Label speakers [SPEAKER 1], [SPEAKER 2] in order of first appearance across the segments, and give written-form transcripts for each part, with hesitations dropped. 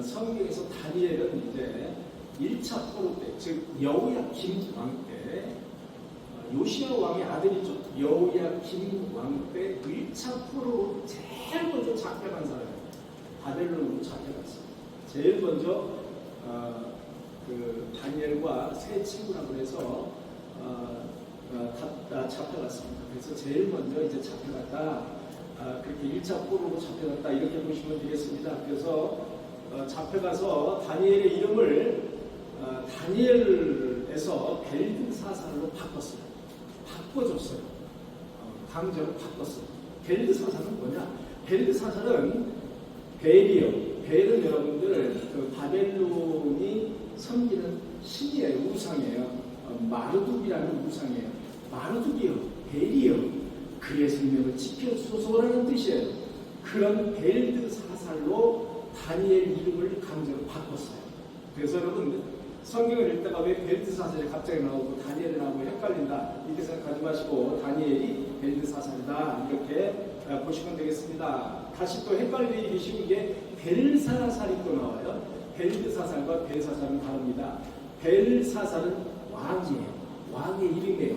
[SPEAKER 1] 성경에서 다니엘은 이제 1차 포로 때, 즉 여호야김 왕 때, 요시야 왕의 아들이죠. 여호야김 왕 때 1차 포로로 제일 먼저 잡혀간 사람이에요. 바벨론으로 잡혀갔어요. 제일 먼저 그 다니엘과 세 친구라고 해서 잡혀갔습니다. 그래서 제일 먼저 이제 잡혀갔다. 그렇게 1차 포로로 잡혀갔다. 이렇게 보시면 되겠습니다. 그래서 잡혀가서 다니엘의 이름을 다니엘에서 벨드사살로 바꿨어요. 바꿔줬어요. 강제로 바꿨어요. 벨드사살은 뭐냐? 벨드사살은 벨이요. 벨은 여러분들 그 바벨론이 섬기는 신이에요. 우상이에요. 마르둑이라는 우상이에요. 마르둑이요. 벨이요. 그의 생명을 지켜소서라는 뜻이에요. 그런 벨드사살로 다니엘 이름을 강제로 바꿨어요. 그래서 여러분 성경을 읽다가 왜 벨드사살이 갑자기 나오고 다니엘이 나오고 헷갈린다 이렇게 생각하지 마시고 다니엘이 벨드사살이다 이렇게 보시면 되겠습니다. 다시 또 헷갈리기 쉬운 게 벨사살이 또 나와요. 벨드사살과 벨사살은 다릅니다. 벨사살은 왕이에요. 왕의 이름이에요.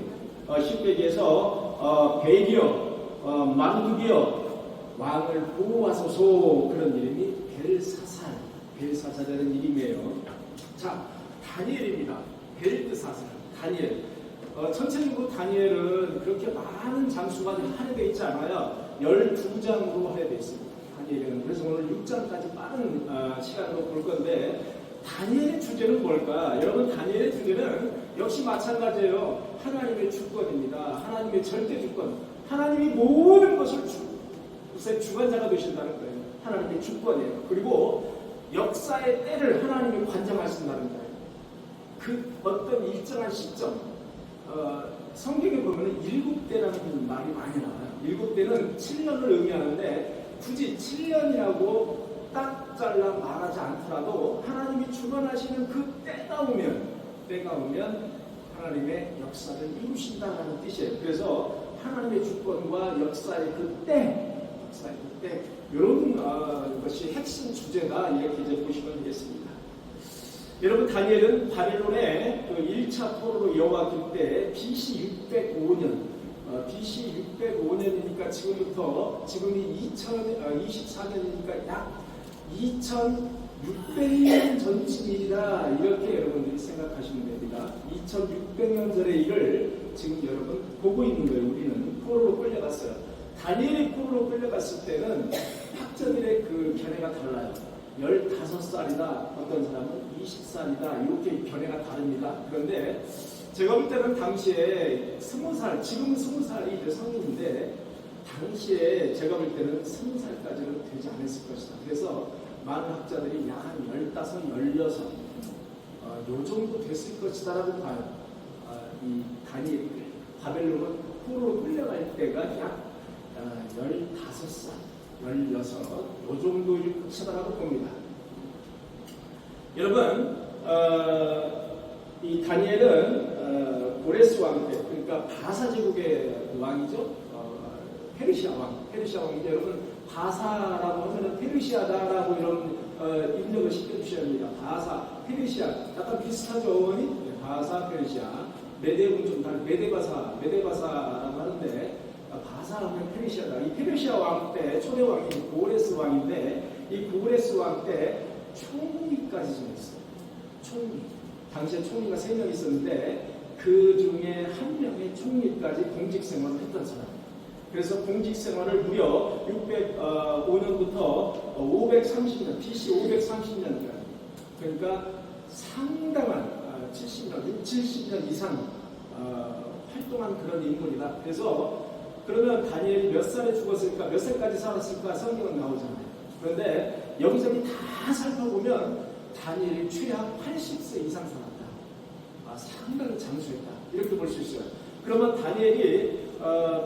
[SPEAKER 1] 신명기에서 벨이여 마르둑이여 왕을 보호하소서 그런 이름이 벨사살, 벨사살이라는 이름이에요. 자, 다니엘입니다. 벨드사살, 다니엘. 전체적으로 다니엘은 그렇게 많은 장수가 할애되어 있지 않아요. 12장으로 할애되어 있습니다. 다니엘은. 그래서 오늘 6장까지 빠른 시간으로 볼 건데 다니엘의 주제는 뭘까? 여러분 다니엘의 주제는 역시 마찬가지예요. 하나님의 주권입니다. 하나님의 절대 주권. 하나님이 모든 것을 주관자가 되신다는 거예요. 하나님의 주권이에요. 그리고 역사의 때를 하나님이 관장하신다는 거예요. 그 어떤 일정한 시점, 성경에 보면 7대라는 말이 많이 나와요. 7대는 7년을 의미하는데 굳이 7년이라고 딱 잘라 말하지 않더라도 하나님이 주관하시는 그 때가 오면 하나님의 역사를 이루신다는 뜻이에요. 그래서 하나님의 주권과 역사의 그때 이런 것이 핵심 주제다 이렇게 이제 보시면 되겠습니다. 여러분 다니엘은 바벨론의 그 1차 포로로 여호와김 때 BC 605년 BC 605년이니까 지금이 2024년이니까 약 2600년 전쯤이다 이렇게 여러분들이 생각하시면 됩니다. 2600년 전의 일을 지금 여러분 보고 있는 거예요. 우리는 포로로 끌려갔어요. 다니엘이 포로로 끌려갔을 때는 학자들의 그 견해가 달라요. 15살이다 어떤 사람은 20살이다 이렇게 견해가 다릅니다. 그런데 제가 볼 때는 당시에 20살 지금은 20살이 이제 성인인데 당시에 제가 볼 때는 20살까지는 되지 않았을 것이다. 그래서 많은 학자들이 약 한 15, 16 요 정도 됐을 것이다 라고 봐요. 이 다니엘 바벨론은 포로로 끌려갈 때가 약 15살, 16 요 정도일 것이다 라고 봅니다. 여러분 이 다니엘은 고레스 왕 때 그러니까 바사 제국의 왕이죠. 페르시아 왕인데 여러분 바사라고 하면 페르시아다라고 이런 입력을 시켜주셔야 합니다. 바사, 페르시아 약간 비슷하죠. 바사, 페르시아 메대군 좀 다른 메데바사라고 하는데 바사하면 페르시아다. 이 페르시아 왕 때 초대 왕이 고레스 왕인데 이 고레스 왕 때 총리까지 지냈어요. 총리. 당시에 총리가 3명 있었는데 그 중에 한 명의 총리까지 공직 생활을 했던 사람. 그래서 공직 생활을 무려 605년부터 530년, BC 530년까지. 그러니까 상당한 70년 이상 활동한 그런 인물이다. 그래서 그러면 다니엘이 몇 살에 죽었을까, 몇 살까지 살았을까 성경은 나오잖아요. 그런데 여기저기 다 살펴보면 다니엘이 최악 80세 이상 살았다. 상당히 장수했다. 이렇게 볼 수 있어요. 그러면 다니엘이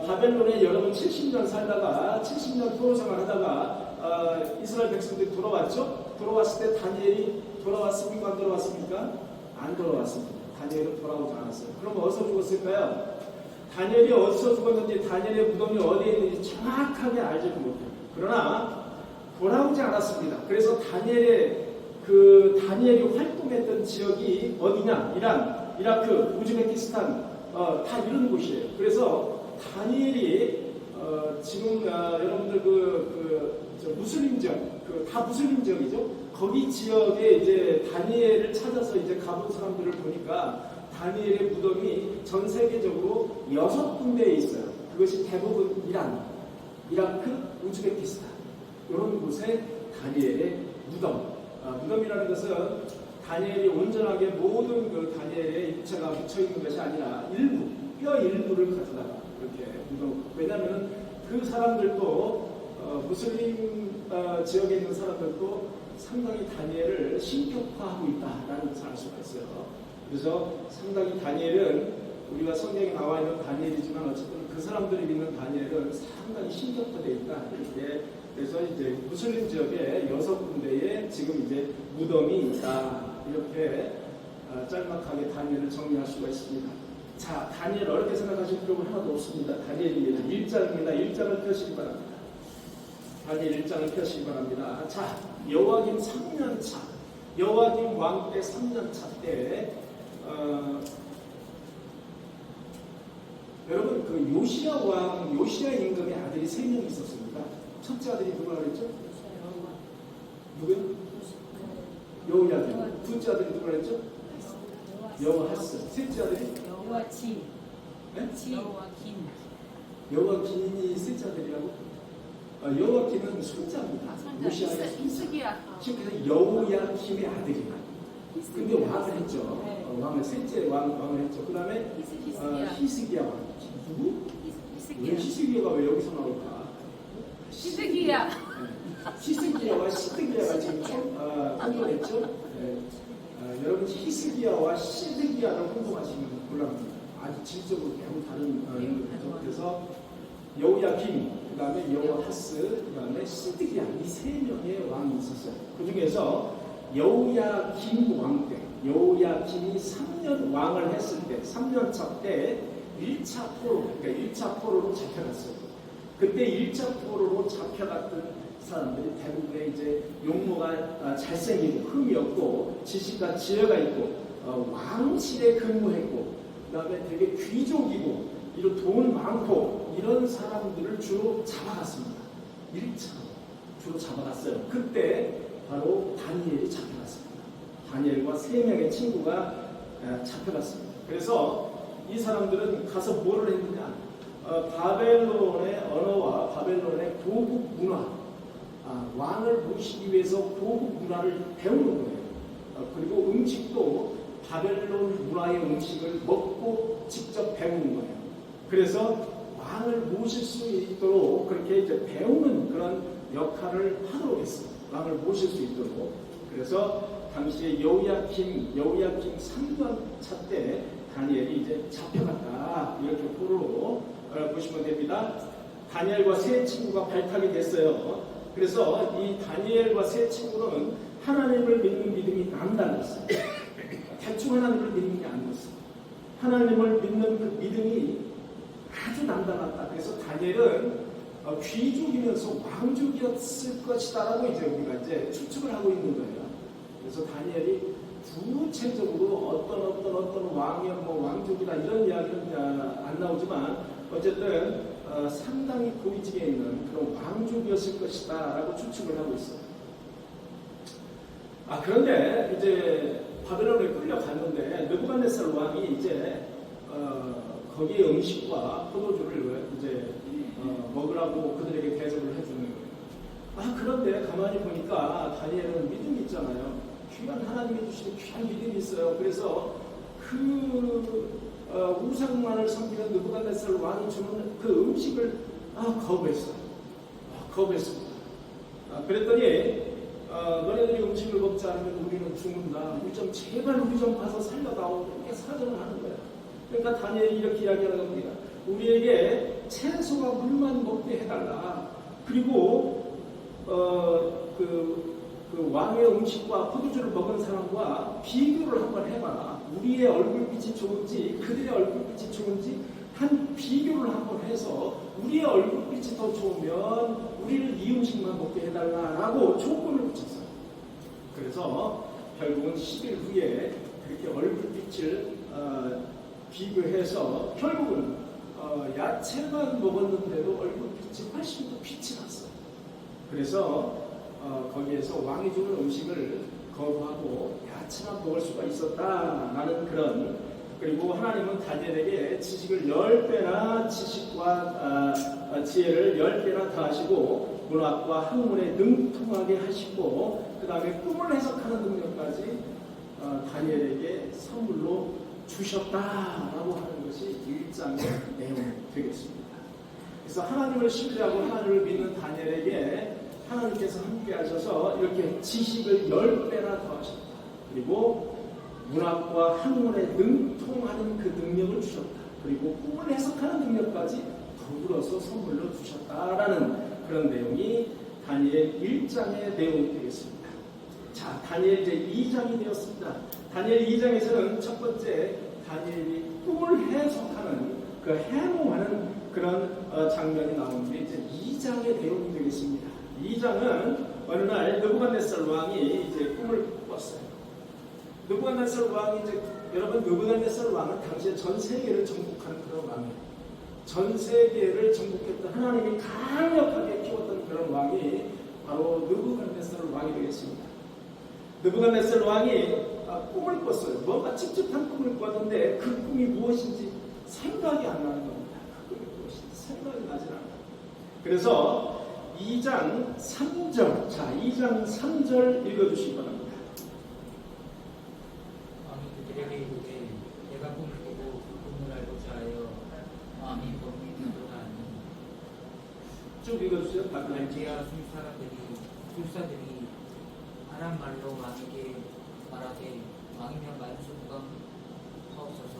[SPEAKER 1] 바벨론에 여러분 70년 살다가 70년 포로 생활하다가 이스라엘 백성들이 돌아왔죠. 돌아왔을 때 다니엘이 돌아왔습니까? 안 돌아왔습니까? 안 돌아왔습니다. 다니엘은 돌아오지 않았어요. 그럼 어디서 죽었을까요? 다니엘이 어디서 죽었는지 다니엘의 무덤이 어디에 있는지 정확하게 알지는 못해요. 그러나 돌아오지 않았습니다. 그래서 다니엘의 그 다니엘이 활동했던 지역이 어디냐? 이란, 이라크, 우즈베키스탄 다 이런 곳이에요. 그래서 다니엘이 지금 여러분들 무슬림 지역, 다 무슬림 지역이죠. 거기 지역에 이제 다니엘을 찾아서 이제 가본 사람들을 보니까 다니엘의 무덤이 전 세계적으로 6군데에 있어요. 그것이 대부분 이란, 이라크, 우즈베키스탄 이런 곳에 다니엘의 무덤. 무덤이라는 것은 다니엘이 온전하게 모든 그 다니엘의 입체가 묻혀 있는 것이 아니라 일부, 뼈 일부를 가져다가 이렇게 무덤. 왜냐하면 그 사람들도 무슬림 지역에 있는 사람들도 상당히 다니엘을 신격화하고 있다라는 것을 알 수가 있어요. 그래서 상당히 다니엘은 우리가 성경에 나와 있는 다니엘이지만 어쨌든 그 사람들이 믿는 다니엘은 상당히 신격화되어 있다. 이렇게 그래서 이제 무슬림 지역에 6군데에 지금 이제 무덤이 있다. 이렇게 짤막하게 다니엘을 정리할 수가 있습니다. 자, 다니엘 어렵게 생각하실 필요가 하나도 없습니다. 다니엘입니다. 1장입니다. 1장을 펴시기 바랍니다. 다니엘 1장을 펴시기 바랍니다. 자, 여호와김 3년차, 여호와김 왕 때 3년차 때 여러분 그 요시야 왕, 요시야 임금의 아들이 3명이 있었습니다. 첫째 아들이 누구라고 그랬죠? 누구요? 여호야김. 둘째 아들이 누구라고 그랬죠? 여호하스. 셋째 아들이?
[SPEAKER 2] 여호와치.
[SPEAKER 1] 네?
[SPEAKER 2] 여호와김.
[SPEAKER 1] 여호와김이 셋째 아들이라고? 여호와김은 손자입니다. 요시야의
[SPEAKER 2] 히스기야.
[SPEAKER 1] 그래서 여호야김의 아들이다. 근데 왕을 했죠. 왕을 셋째 왕을 했죠. 그 다음에 히스기야 왕. 누구? 왜 히스기야가 왜 여기서 나올까?
[SPEAKER 2] 히스기야.
[SPEAKER 1] 히스기야와 시드기야가 지금 혼동했죠. 여러분 히스기야와 시드기야를 혼동하시면 곤란합니다. 아주 질적으로 매우 다른 거죠. 그래서 여호야김, 그 다음에 여호하스, 그 다음에 시드기야 이 3명의 왕이 있었어요. 그 중에서 여호야김 왕 때, 여호야김이 3년 왕을 했을 때, 3년 차 때 1차 포로, 그러니까 1차 포로로 잡혀갔어요. 그때 1차 포로로 잡혀갔던 사람들이 대부분의 이제 용모가 잘생기고 흠이 없고 지식과 지혜가 있고 왕실에 근무했고 그 다음에 되게 귀족이고 이런 돈 많고 이런 사람들을 주로 잡아갔습니다. 1차로 주로 잡아갔어요. 그때 바로 다니엘이 잡혀갔습니다. 다니엘과 3명의 친구가 잡혀갔습니다. 그래서 이 사람들은 가서 뭐를 했느냐? 바벨론의 언어와 바벨론의 고급 문화, 왕을 모시기 위해서 고급 문화를 배우는 거예요. 그리고 음식도 바벨론 문화의 음식을 먹고 직접 배우는 거예요. 그래서 왕을 모실 수 있도록 그렇게 이제 배우는 그런 역할을 하도록 했어요. 왕을 모실 수 있도록. 그래서 당시에 여호야김 3년 차 때 다니엘이 이제 잡혀갔다. 이렇게 포로로 보시면 됩니다. 다니엘과 세 친구가 발탁이 됐어요. 그래서 이 다니엘과 세 친구는 하나님을 믿는 믿음이 남달랐어요. 대충 하나님을 믿는 게 아니었어요. 하나님을 믿는 그 믿음이 아주 남달랐다. 그래서 다니엘은 귀족이면서 왕족이었을 것이다라고 이제 우리가 이제 추측을 하고 있는 거예요. 그래서 다니엘이 구체적으로 어떤 왕이야 뭐 왕족이다 이런 이야기는 안 나오지만 어쨌든 상당히 고위직에 있는 그런 왕족이었을 것이다라고 추측을 하고 있어요. 그런데 이제 바벨론에 끌려갔는데 느부갓네살 왕이 이제 거기에 음식과 포도주를 이제 먹으라고 그들에게 대접을 해주는 거예요. 그런데 가만히 보니까 다니엘은 믿음이 있잖아요. 귀한 하나님이 주신 귀한 믿음이 있어요. 그래서 그 우상만을 섬기는 느부갓네살 왕이 주는 그 음식을 거부했어요. 거부했습니다. 그랬더니 너네들이 음식을 먹지 않으면 우리는 죽는다. 제발 우리 좀 가서 살려다오. 이렇게 사정을 하는 거예요. 그러니까 다니엘이 이렇게 이야기하는 겁니다. 우리에게 채소와 물만 먹게 해달라. 그리고 그 왕의 음식과 포도주를 먹은 사람과 비교를 한번 해봐라. 우리의 얼굴빛이 좋은지 그들의 얼굴빛이 좋은지 한 비교를 한번 해서 우리의 얼굴빛이 더 좋으면 우리를 이 음식만 먹게 해달라라고 조건을 붙였어요. 그래서 결국은 10일 후에 그렇게 얼굴빛을 비교해서 결국은 야채만 먹었는데도 얼굴빛이 훨씬 더 빛이 났어요. 그래서 거기에서 왕이 주는 음식을 거부하고 야채만 먹을 수가 있었다라는 그런, 그리고 하나님은 다니엘에게 지식을 10배나 지식과 지혜를 10배나 더하시고 문학과 학문에 능통하게 하시고 그 다음에 꿈을 해석하는 능력까지 다니엘에게 선물로 주셨다라고 하는 것이 1장의 내용이 되겠습니다. 그래서 하나님을 신뢰하고 하나님을 믿는 다니엘에게 하나님께서 함께 하셔서 이렇게 지식을 10배나 더하셨다. 그리고 문학과 학문에 능통하는 그 능력을 주셨다. 그리고 꿈을 해석하는 능력까지 더불어서 선물로 주셨다라는 그런 내용이 다니엘 1장의 내용이 되겠습니다. 자, 다니엘 이제 2장이 되었습니다. 다니엘 2장에서는 첫 번째 다니엘이 꿈을 해석하는 그 해몽하는 그런 장면이 나오는데 이제 2장의 내용이 되겠습니다. 2장은 어느 날 느부갓네살 왕이 이제 꿈을 꿨어요. 느부갓네살 왕이 이제 여러분 느부갓네살 왕은 당시에 전 세계를 정복하는 그런 왕이에요. 전 세계를 정복했던 하나님이 강력하게 키웠던 그런 왕이 바로 느부갓네살 왕이 되겠습니다. 느부갓네살 왕이 꿈을 꿨어요. 뭔가 찝찝한 꿈을 꿨는데 그 꿈이 무엇인지 생각이 안 나는 겁니다. 그 꿈이 무엇인지 생각이 나질 않아요. 그래서 2장 3절, 자 2장 3절 읽어주시기 바랍니다.
[SPEAKER 3] 왕이 그들에게 이르되 내가 꿈을 보고 그 꿈을 알고자 하여 마음이 범이 되도다니.
[SPEAKER 1] 쭉 읽어주세요.
[SPEAKER 3] 갈대아 술사들이 아람 말로 왕에게 말하되 왕이면 만수무강 하옵소서.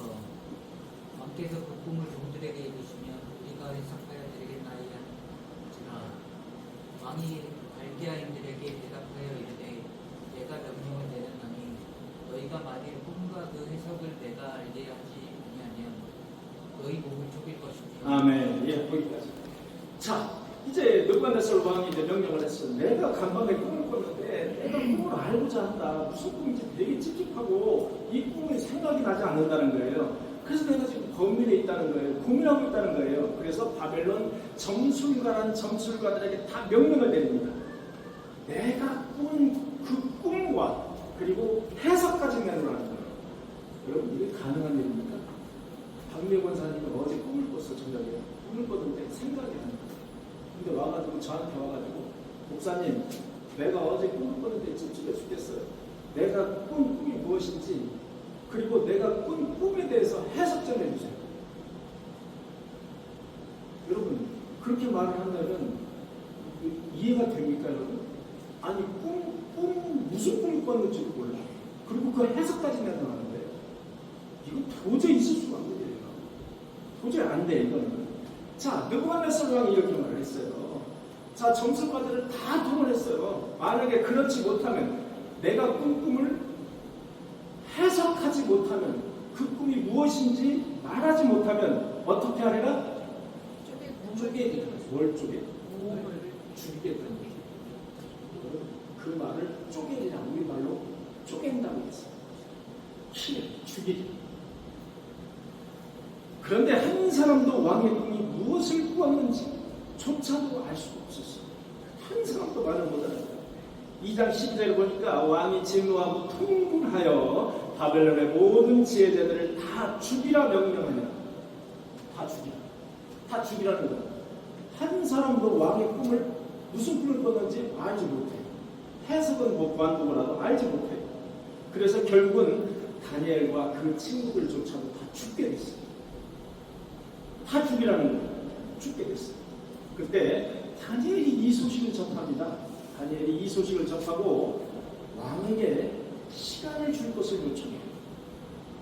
[SPEAKER 3] 왕께서 그 꿈을 종들에게 이르시면 우리가 해석하여 드리겠나이다. 왕이 갈대아인들에게 대답하여 이르되 내가 명령을 내렸나니 너희가 만일 꿈과 그 해석을 내가 알게 하지 아니하면 너희 목을 쪼갤 것이며.
[SPEAKER 1] 아멘. 예, 거기까지. 자, 이제 느부갓네살 왕이 이제 명령을 했어요. 내가 간밤에 꿈을 꿨는데 내가 꿈을 알고자 한다. 무슨 꿈인지 되게 찝찝하고 이 꿈이 생각이 나지 않는다는 거예요. 그래서 내가 지금 고민에 있다는 거예요. 고민하고 있다는 거예요. 그래서 바벨론 점술가들에게 다 명령을 내립니다. 내가 꾼 그 꿈과 그리고 해석까지 내놓으라는 거예요. 여러분 이게 가능한 일입니까? 박명 권사님이 어제 꿈을 꿨어. 저녁에 꿈을 꿨는데 생각이 안 나요. 근데 와가지고 저한테 와가지고 목사님 내가 어제 꿈을 꿨는데 찝찝해 죽겠어요. 내가 꾼 꿈이 무엇인지 그리고 내가 꾼 꿈에 대해서 해석 좀 해주세요. 여러분 그렇게 말을 한다면 이해가 됩니까 여러분? 아니 꿈 무슨 꿈을 꿨는지도 몰라. 그리고 그 해석까지 내놓았는데 이건 도저히 있을 수가 없는 일이에요. 도저히 안 돼 이거는. 자, 느부갓네살 왕이 이렇게 말을 했어요. 자, 점술가들을 다 동원했어요. 만약에 그렇지 못하면 내가 꾼 꿈을 해석하지 못하면 그 꿈이 무엇인지 말하지 못하면 어떻게 하리라? 쪼개기라. 뭘 쪼개?
[SPEAKER 2] 몸을
[SPEAKER 1] 죽이겠다는 거죠. 그 말을 쪼개기라. 우리 말로 쪼갠다고 했어요. 죽이기. 그런데 한 사람도 왕의 꿈이 무엇을 꾸었는지 조차도 알 수가 없었어요. 한 사람도 말을 못하는 2장 12절을 보니까 왕이 진노하고 통분하여 바벨론의 모든 지혜자들을 다 죽이라 명령하냐. 다 죽이라는 거예요. 한 사람도 왕의 꿈을 무슨 꿈을 꿨는지 알지 못해요. 해석은 못 관보고라도 알지 못해요. 그래서 결국은 다니엘과 그 친구들조차도 다 죽게 됐어요. 다 죽이라는 거예요. 죽게 됐어요. 그때 다니엘이 이 소식을 접합니다. 다니엘이 이 소식을 접하고 왕에게 시간을 줄 것을 요청해요.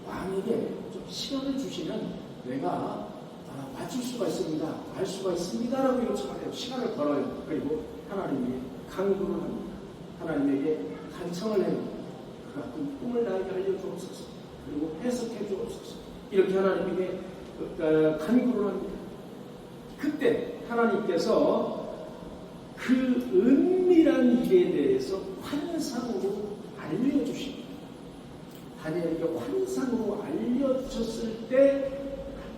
[SPEAKER 1] 왕에게 좀 시간을 주시면 내가 맞출 수가 있습니다. 알 수가 있습니다라고 요청을 해요. 시간을 걸어요. 그리고 하나님이 강구를 합니다. 하나님에게 간청을 해요. 그 같은 꿈을 나에게 알려주옵소서. 그리고 해석해 주옵소서. 이렇게 하나님에게 간구를 합니다. 그때 하나님께서 그 은밀한 일에 대해서 환상으로 다니엘에게 환상으로 알려주셨을 때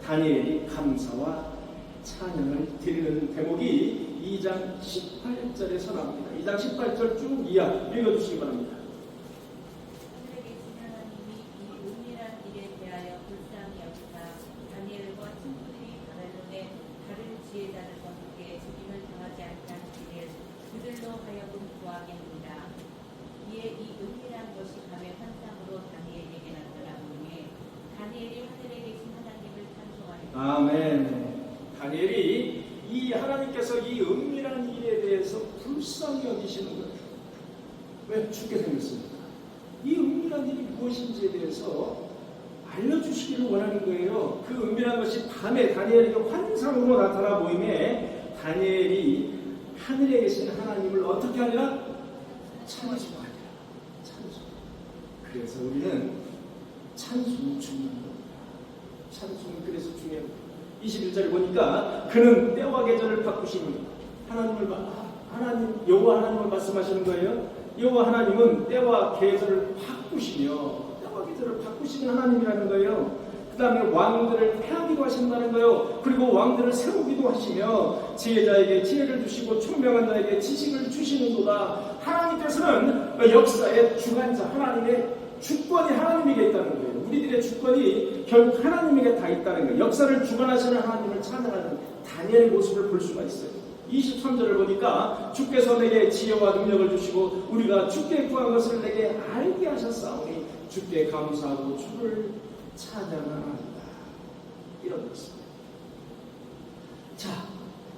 [SPEAKER 1] 다니엘이 감사와 찬양을 드리는 대목이 2장 18절에서 나옵니다. 2장 18절 쭉 이하 읽어주시기 바랍니다.
[SPEAKER 4] 하늘에 계신 하나님이 이 은밀한 일에 대하여 불쌍히 여기사 다니엘과 친구들이 바벨론의 다른 지혜자를 거두게 죽임을 당하지 않게 하시기를 그들로 하여금 구하게 합니다. 이에 이 은밀한 것이 밤의 환상으로 다니엘에게 나타나오니 다니엘이 하늘에 계신 하나님을 찬송하리라.
[SPEAKER 1] 아멘. 다니엘이 이 하나님께서 이 은밀한 일에 대해서 불쌍히 여기시는 거예요. 왜? 죽게 생겼습니다. 이 은밀한 일이 무엇인지에 대해서 알려주시기를 원하는 거예요. 그 은밀한 것이 밤에 다니엘에게 환상으로 나타나 보임에 다니엘이 하늘에 계신 하나님을 어떻게 하리라? 찬송하리라. 찬송. 그래서 우리는 찬송이 중요한 겁니다. 찬송이 그래서 중요한 겁니다. 21절에 보니까 그는 때와 계절을 바꾸시니 하나님 여호와 하나님을 말씀하시는 거예요. 여호와 하나님은 때와 계절을 바꾸시며 때와 계절을 바꾸시는 하나님이라는 거예요. 그 다음에 왕들을 패하기도 하신다는 거예요. 그리고 왕들을 세우기도 하시며 지혜자에게 지혜를 주시고 총명한 자에게 지식을 주시는도다. 하나님께서는 역사의 주관자 하나님의 주권이 하나님에게 있다는 거예요. 우리들의 주권이 결국 하나님에게 다 있다는 거예요. 역사를 주관하시는 하나님을 찬양하는 다니엘의 모습을 볼 수가 있어요. 23절을 보니까 주께서 내게 지혜와 능력을 주시고 우리가 주께 구한 것을 내게 알게 하셨사오니 주께 감사하고 주를 찬양하나이다. 이런 것입니다. 자,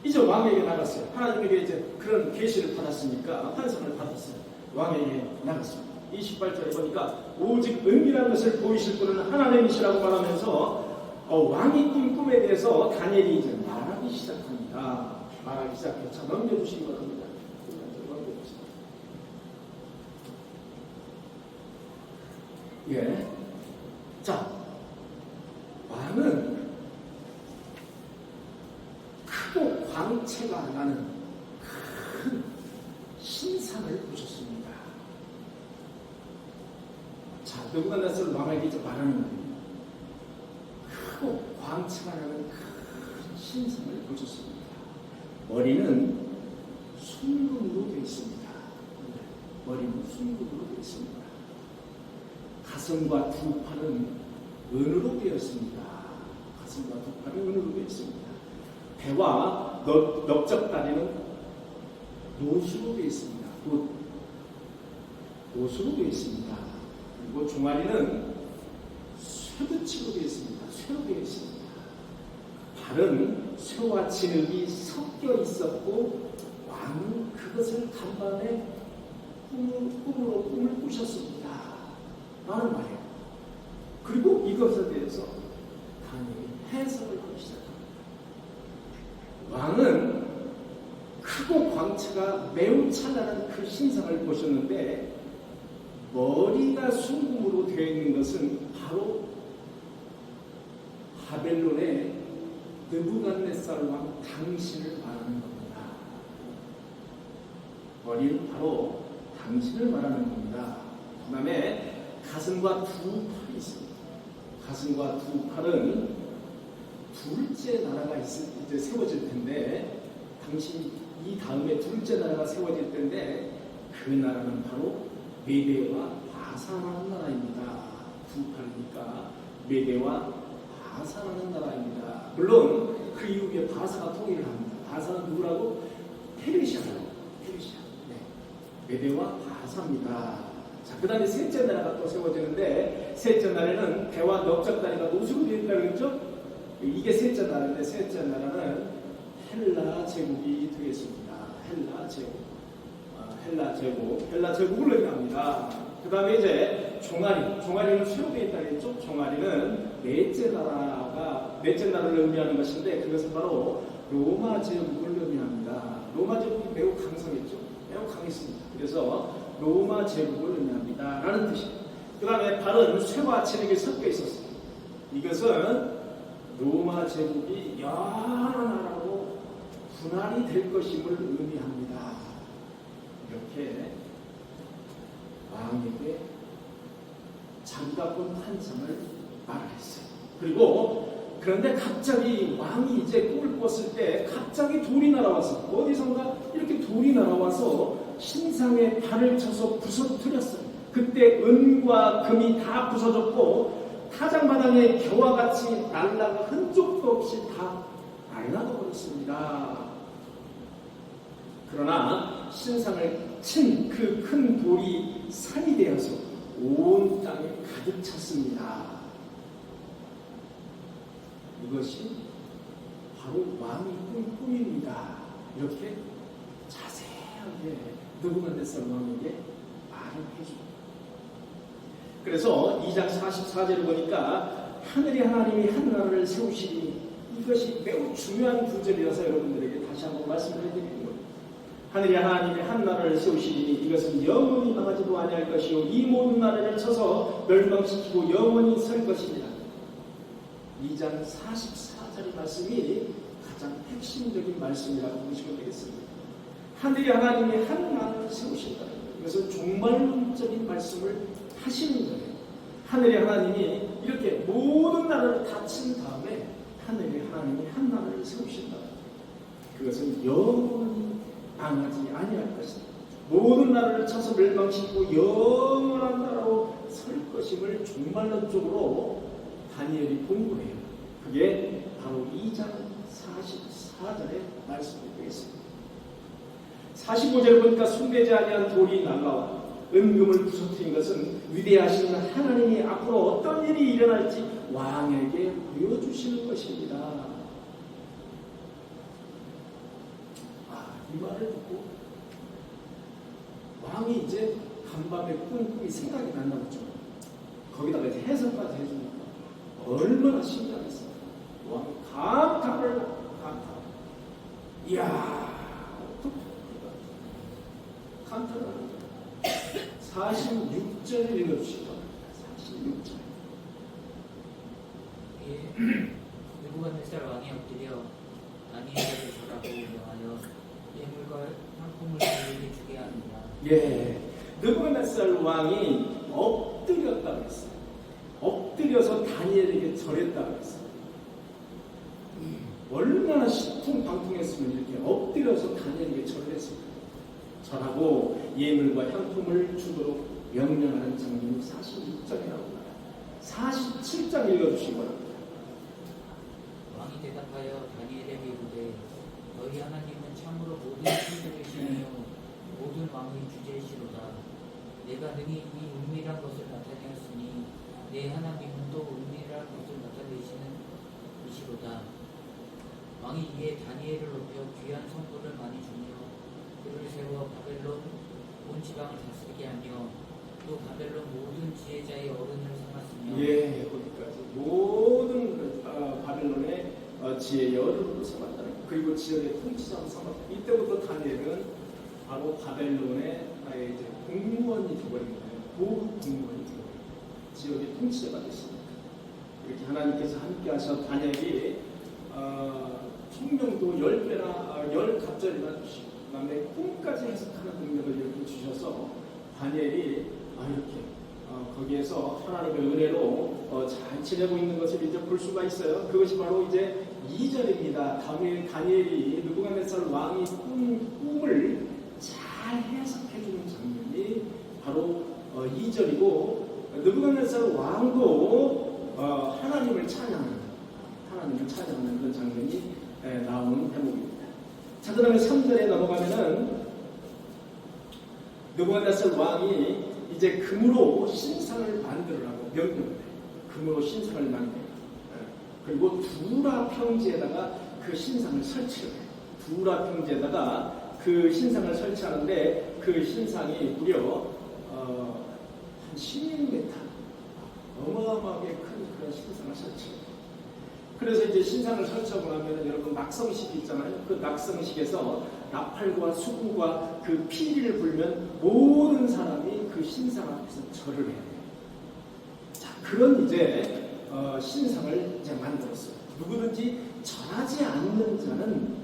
[SPEAKER 1] 이제 왕에게 나갔어요. 하나님에게 이제 그런 계시를 받았으니까 환상을 받았어요. 왕에게 나갔습니다. 28절에 보니까 오직 은밀한 것을 보이실 분은 하나님이시라고 말하면서 왕이 꾼 꿈에 대해서 다니엘이 이제 말하기 시작합니다. 말하기 시작해서 자, 넘겨주시기 바랍니다. 예. 자, 왕은 크고 광채가 나는 큰 신상을 보셨습니다. 자, 느부갓네살 왕에게 이제 말하는 거예요. 크고 광채가 나는 큰 신상을 보셨습니다. 머리는 순금으로 되어 있습니다. 머리는 순금으로 되어 있습니다. 가슴과 두 팔은 은으로 되어 있습니다. 가슴과 두 팔은 은으로 되어 있습니다. 배와 넓적다리는 노수로 되어 있습니다. 노수로 되어 있습니다. 그리고 종아리는 쇠붙이로 되어 있습니다. 쇠로 되어 있습니다. 발은 쇠와 진흙이 섞여 있었고 왕은 그것을 간밤에 꿈을 꾸셨습니다. 라는 말이에요. 그리고 이것에 대해서 다니엘이 해석을 하기 시작합니다. 왕은 크고 광채가 매우 찬란한 그 신상을 보셨는데 머리가 순금으로 되어 있는 것은 바로 바벨론의 느부갓네살 왕 당신을 말하는 겁니다. 머리는 바로 당신을 말하는 겁니다. 그 다음에 가슴과 두 팔이 있습니다. 가슴과 두 팔은 둘째 나라가 이제 세워질 텐데 당신 이 다음에 둘째 나라가 세워질 텐데 그 나라는 바로 메대와 바사라는 나라입니다. 두 팔이니까 메대와 바사라는 나라입니다. 물론 그 이후에 바사가 통일을 합니다. 바사는 누구라고? 페르시아라고. 페르시아. 네. 메대와 바사입니다. 자, 그 다음에 셋째 나라가 또 세워지는데 셋째 나라는 배와 넓적다리가 노수로 되어 있다고 그랬죠? 이게 셋째 나라인데 셋째 나라는 헬라 제국이 되겠습니다. 헬라 제국을 의미합니다. 그 다음에 이제 종아리는 쇠로 되어 있다고 했죠? 종아리는 넷째 나라를 의미하는 것인데 그것은 바로 로마 제국을 의미합니다. 로마 제국이 매우 강성했죠. 매우 강했습니다. 그래서 로마 제국을 의미합니다. 라는 뜻이에요. 그 다음에 발은 쇠와 진흙이 섞여 있었어요. 이것은 로마 제국이 여러 나라로 분할이 될 것임을 의미합니다. 이렇게 왕에게 자기가 본 환상을 말하겠어요. 그리고 그런데 갑자기 왕이 이제 꿈을 꿨을 때 갑자기 돌이 날아와서 어디선가 이렇게 돌이 날아와서 신상의 발을 쳐서 부서뜨렸어요. 그때 은과 금이 다 부서졌고 타작마당에 겨와 같이 날라가 흔적도 없이 다 날아가 버렸습니다. 그러나 신상을 친 그 큰 돌이 산이 되어서 온 땅에 가득 찼습니다. 이것이 바로 왕이 꾼 꿈입니다. 이렇게 자세하게 느부갓네살 왕에게 말을 해줍니다. 그래서 2장 44절을 보니까 하늘의 하나님이 한 나라를 세우시니 이것이 매우 중요한 구절이라서 여러분들에게 다시 한번 말씀을 해드리는 거예요. 하늘의 하나님이 한 나라를 세우시니 이것은 영원히 망하지도 아니할 것이요 이 모든 나라를 쳐서 멸망시키고 영원히 설 것입니다. 2장 44절의 말씀이 가장 핵심적인 말씀이라고 보시면 되겠습니다. 하늘의 하나님이 한 나라를 세우신다는 거예요. 이것은 종말론적인 말씀을 하시는 거예요. 하늘의 하나님이 이렇게 모든 나라를 다 친 다음에 하늘의 하나님이 한 나라를 세우신다. 그것은 영원히 망하지 아니할 것이다. 모든 나라를 쳐서 멸망시키고 영원한 나라로 설 것임을 종말론적으로 다니엘이 본 거예요. 그게 바로 2장 44절의 말씀이 되겠습니다. 45절을 보니까 손대지 아니한 돌이 날라와 은금을 부서뜨린 것은 위대하신 하나님이 앞으로 어떤 일이 일어날지 왕에게 보여주시는 것입니다. 이 말을 듣고 왕이 이제 간밤에 꾼 꿈이 생각이 났나 보죠. 거기다가 이제 해석까지 해주니까 얼마나 신기하겠어요. 왕이 감탄을 이야 어떻게 감탄을 하는 거예요. 46절을 읽어주시기 바랍니다. 46절.
[SPEAKER 3] 느부갓네살 왕이 엎드려 다니엘에게 절하고 명하여 예물과 상품을 그에게 주게 하느니라.
[SPEAKER 1] 예, 느부갓네살 왕이 엎드렸다고 했어요. 엎드려서 다니엘에게 절했다고 했어요. 얼마나 신통방통했으면 이렇게 엎드려서 다니엘에게 절을 했습니까? 절하고 예물과 향품을 주도록 명령하는 장면이 46장에 나옵니다. 47장 읽어주시기 바랍니다.
[SPEAKER 3] 왕이 대답하여 다니엘에게 이르되 너희 하나님은 참으로 모든 신들이시며 모든 왕의 주제이시로다. 내가 능히 이 은밀한 것을 나타내었으니 내 하나님은 또 은밀한 것을 나타내시는 이시로다. 왕이 이에 다니엘을 높여 귀한 선물을 많이 주며 그를 세워 바벨론 온 지방을 다스리게 하며 또 바벨론 모든 지혜자의 어른을 삼았으며
[SPEAKER 1] 예, 거기까지 모든 바벨론의 지혜의 어른으로 삼았다는 것. 그리고 지역의 통치자로 삼았다. 이때부터 다니엘은 바로 바벨론의 이제 공무원이 되어버린 거예요. 고급 공무원이 되어버린 거예요. 지역의 통치자가 됐습니다. 이렇게 하나님께서 함께 하셔 다니엘이 총명도 10배나 10갑절이나 주시고 그 다음에 꿈까지 해석하는 능력을 이렇게 주셔서 다니엘이 이렇게 거기에서 하나님의 은혜로 잘 지내고 있는 것을 이제 볼 수가 있어요. 그것이 바로 이제 2절입니다. 다니엘이 느부갓네살 왕이 꾼 꿈을 잘 해석해주는 장면이 바로 2절이고 느부갓네살 왕도 하나님을 찬양하는 그런 장면이 나오는 대목입니다. 자, 그 다음에 3절에 넘어가면은 느부갓네살 왕이 이제 금으로 신상을 만들으라고 명령을 해요. 금으로 신상을 만들어요. 그리고 두라 평지에다가 그 신상을 설치를 해요. 두라 평지에다가 그 신상을 설치하는데 그 신상이 무려 한 16m 어마어마하게 큰 그런 신상을 설치해요. 그래서 이제 신상을 설치하고 나면 여러분 낙성식이 있잖아요. 그 낙성식에서 나팔과 수구가 그 피리를 불면 모든 사람이 그 신상 앞에서 절을 해야 돼요. 자, 그런 이제 신상을 이제 만들었어요. 누구든지 절하지 않는 자는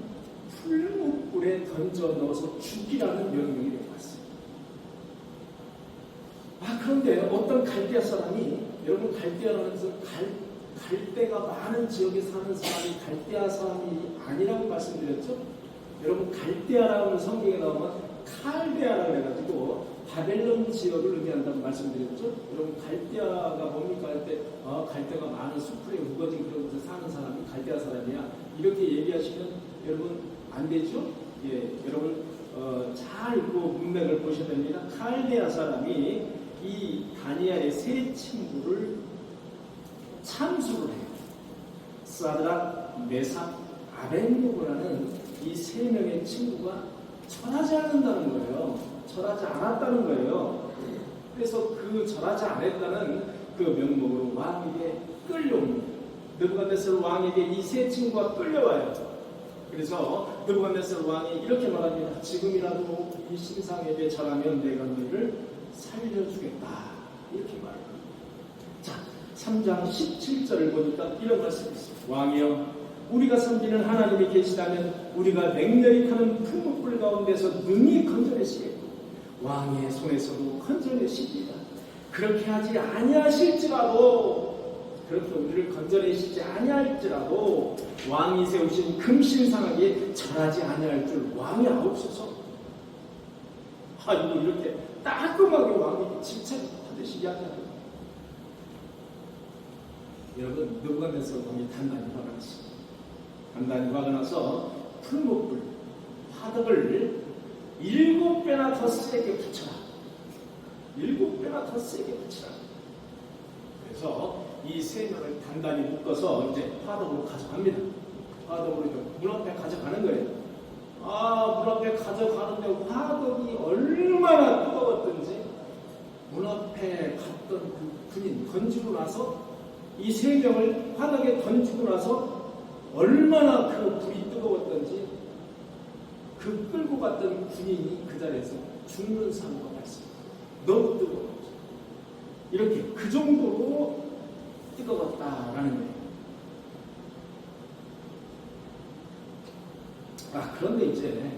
[SPEAKER 1] 풀무불에 던져 넣어서 죽이라는 명령이 내려왔어요. 그런데 어떤 갈대아 사람이, 여러분 갈대아라는 것은 갈대가 많은 지역에 사는 사람이 갈대아 사람이 아니라고 말씀드렸죠? 여러분 갈대아라는 성경에 나오면 칼데아라고 해가지고 바벨론 지역을 의미한다고 말씀드렸죠? 여러분 갈대아가 뭡니까 할 때 갈대가 많은 수풀에 우거진 그런 곳에 사는 사람이 갈대아 사람이야 이렇게 얘기하시면 여러분 안 되죠? 예, 여러분 잘 읽고 문맥을 보셔야 됩니다. 칼데아 사람이 이 다니엘의 세 친구를 참수를 해요. 사드락, 메삭, 아벤노고라는 이 세 명의 친구가 절하지 않는다는 거예요. 절하지 않았다는 거예요. 그래서 그 절하지 않았다는 그 명목으로 왕에게 끌려옵니다. 느부갓네살 왕에게 이 세 친구가 끌려와요. 그래서 느부갓네살 왕이 이렇게 말합니다. 지금이라도 이 신상에게 절하면 내가 너희를 살려주겠다. 이렇게 말합니다. 자, 3장 17절을 보니까 이런 말씀이 있습니다. 왕이여 우리가 섬기는 하나님이 계시다면 우리가 맹렬히 타는 풀무불 가운데서 능히 건져내시겠고 왕의 손에서도 건져내십니다. 그렇게 하지 아니하실지라도 그렇게 우리를 건져내시지 아니할지라도 왕이 세우신 금신상에게 절하지 아니할 줄 왕이 아옵소서. 이거 이렇게 따끔하게 왕이 질책하듯이 이야기합니다. 여러분 느부갓네살 왕이 단단히 화가 났습니다. 단단히 화가 나서 풀무불 화덕을 7배나 더 세게 붙여라. 7배나 더 세게 붙여라. 그래서 이 세 명을 단단히 묶어서 이제 화덕으로 가져갑니다. 화덕으로 문 앞에 가져가는 거예요. 문 앞에 가져가는데 화덕이 얼마나 뜨거웠던지 문 앞에 갔던 그 군인 던지고 나서 이 세 명을 화덕에 던지고 나서 얼마나 그 불이 뜨거웠던지 그 끌고 갔던 군인이 그 자리에서 죽는 사고가 발생했습니다. 너무 뜨거웠죠. 이렇게 그 정도로 뜨거웠다라는 거예요. 그런데 이제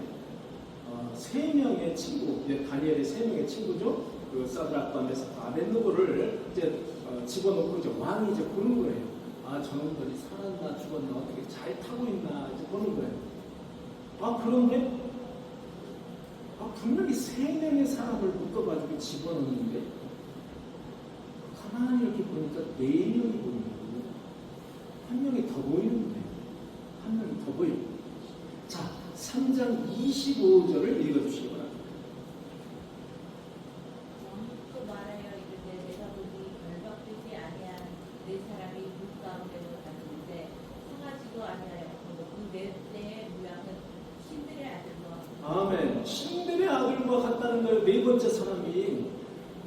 [SPEAKER 1] 세 명의 친구, 다니엘의 세 명의 친구죠. 그 사드락과 메삭과 아벤노고를 이제 집어넣고 이제 왕이 이제 보는 거예요. 저놈들이 살았나 죽었나 어떻게 잘 타고 있나 이제 보는 거예요. 그런데 분명히 세 명의 사람을 묶어가지고 집어넣는데 가만히 이렇게 보니까 4명이 보이는 거고 한 명이 더 보이는 거예요. 한 명이 더 보이고. 자, 3장 25절을 읽어주시기 바랍니다.
[SPEAKER 4] 또 말하여 이르되 내가 보니 결박되지 아니한 네 사람이 물 가운데로 갔는데 상하지도 아니하였고 그 넷의 모양은 신들의 아들과
[SPEAKER 1] 아멘. 신들의 아들과 같다는 거예요. 네 번째 사람이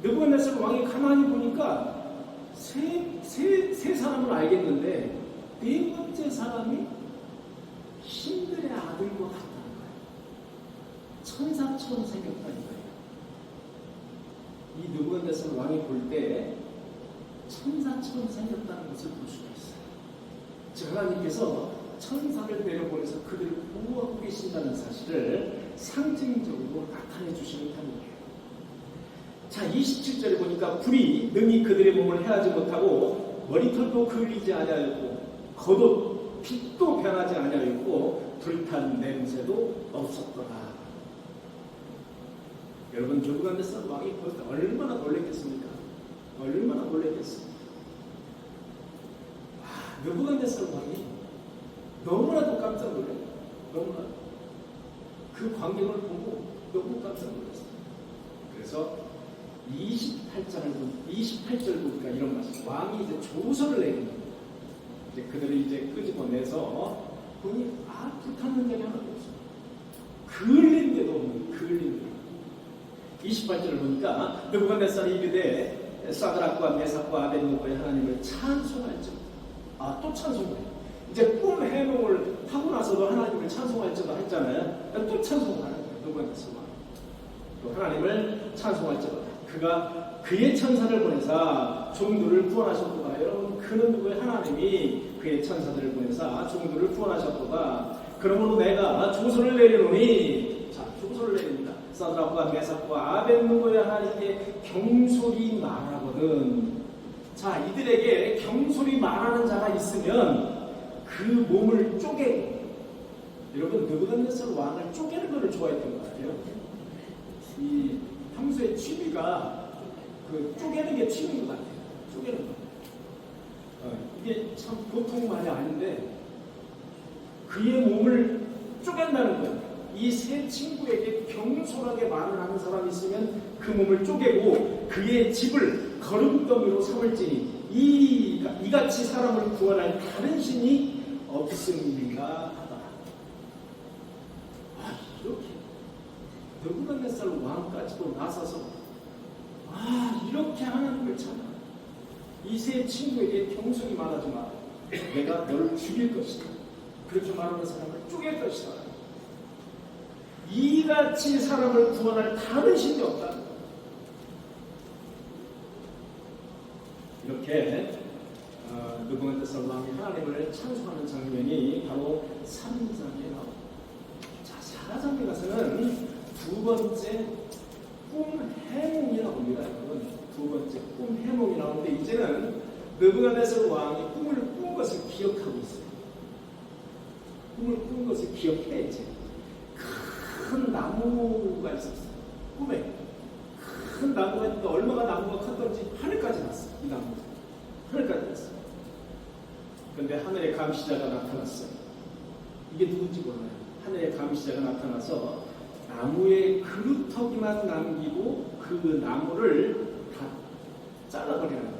[SPEAKER 1] 느부갓네살 왕이 가만히 보니까 세 사람을 알겠는데 네 번째 사람이 신들의 아들과 같다는 거예요. 천사처럼 생겼다는 거예요. 이 느부갓네살 왕이 볼 때 천사처럼 생겼다는 것을 볼 수가 있어요. 즉 하나님께서 천사를 내려보내서 그들을 보호하고 계신다는 사실을 상징적으로 나타내 주시는 편이에요. 자, 27절에 보니까 불이 능히 그들의 몸을 해하지 못하고 머리털도 그을리지 아니하였고 겉옷 빛도 변하지 아니하였고 불탄 냄새도 없었더라. 여러분 느부갓네살 왕이 볼 때 얼마나 놀랬겠습니까? 얼마나 놀랬겠습니까? 느부갓네살 왕이 너무나도 깜짝 놀랐어요. 너무나 그 광경을 보고 너무 깜짝 놀랐어요. 그래서 28절 보니까 이런 말씀. 왕이 이제 조서를 내립니다. 이제 그들을 이제 끄집어내서 보니 불타는 적이 하나도 없어요. 그을린 데도 없는 그을린 데. 28절을 보니까 느부갓네살이 이르되 사드락과 메삭과 아벤노고의 하나님을 찬송할지어다. 또 찬송해요. 이제 꿈 해몽을 하고 나서도 하나님을 찬송할지어다 했잖아요. 또 찬송을 하는 거예요. 느부갓네살 왕. 또 하나님을 찬송할지어다. 그가 그의 천사를 보내사 종들을 구원하셨도다. 여러분 그는 누구의 하나님이 그의 천사들을 보내사 종들을 구원하셨도다. 그러므로 내가 조서를 내리노니, 자 조서를 내립니다. 사드락과 메삭과 아벳느고의 하나님께 경솔히 말하거든. 자, 이들에게 경솔히 말하는 자가 있으면 그 몸을 쪼개고, 여러분 느부갓네살 왕을 쪼개는 것을 좋아했던 것 같아요. 이 평소에 취미가 그 쪼개는 게 취미인 것 같아요. 쪼개는 거. 이게 참 보통 말이 아닌데 그의 몸을 쪼갠다는 거예요. 이 세 친구에게 경솔하게 말을 하는 사람이 있으면 그 몸을 쪼개고 그의 집을 거름더미로 삼을지니 이같이 사람을 구원할 다른 신이 없음인가 하다. 이렇게 느부갓네살 왕까지도 나서서 이렇게 하나님을 찾아. 이 세 친구에게 경솔히 말하지 마. 내가 너를 죽일 것이다. 그렇게 말하는 사람을 쪼갤 것이다. 이같이 사람을 구원할 다른 신이 없다. 이렇게 느부갓네살 왕이 하나님을 찬송하는 장면이 바로 3장에 나옵니다. 자, 4장에 가서는 두 번째 꿈 해몽이 나옵니다. 여러분, 두 번째 꿈 해몽이 나오는데 이제는 느부갓네살 왕이 꿈을 꾼 것을 기억하고 있어요. 꿈을 꾼 것을 기억해. 이제 큰 나무가 있었어요. 꿈에 큰 나무가 있는데 얼마나 나무가 컸던지 하늘까지 났어요. 이 나무가 하늘까지 났어요. 그런데 하늘의 감시자가 나타났어요. 이게 누군지 몰라요. 하늘의 감시자가 나타나서 나무의 그루터기만 남기고 그 나무를 다 잘라버리는 거예요.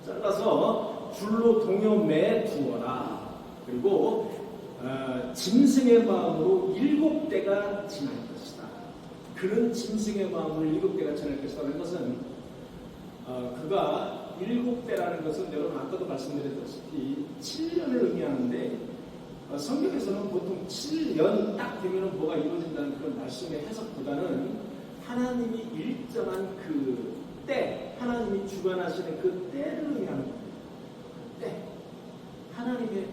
[SPEAKER 1] 잘라서 줄로 동여매 두어라. 그리고 짐승의 마음으로 7대가 지날 것이다. 그런 짐승의 마음으로 7대가 지날 것이라는 것은 그가 7대라는 것은 여러분 아까도 말씀드렸다시피 7년을 의미하는데 성경에서는 보통 7년 딱 되면 뭐가 이루어진다는 그런 말씀의 해석보다는 하나님이 일정한 그 때, 하나님이 주관하시는 그 때를 의미하는 겁니다. 때. 하나님의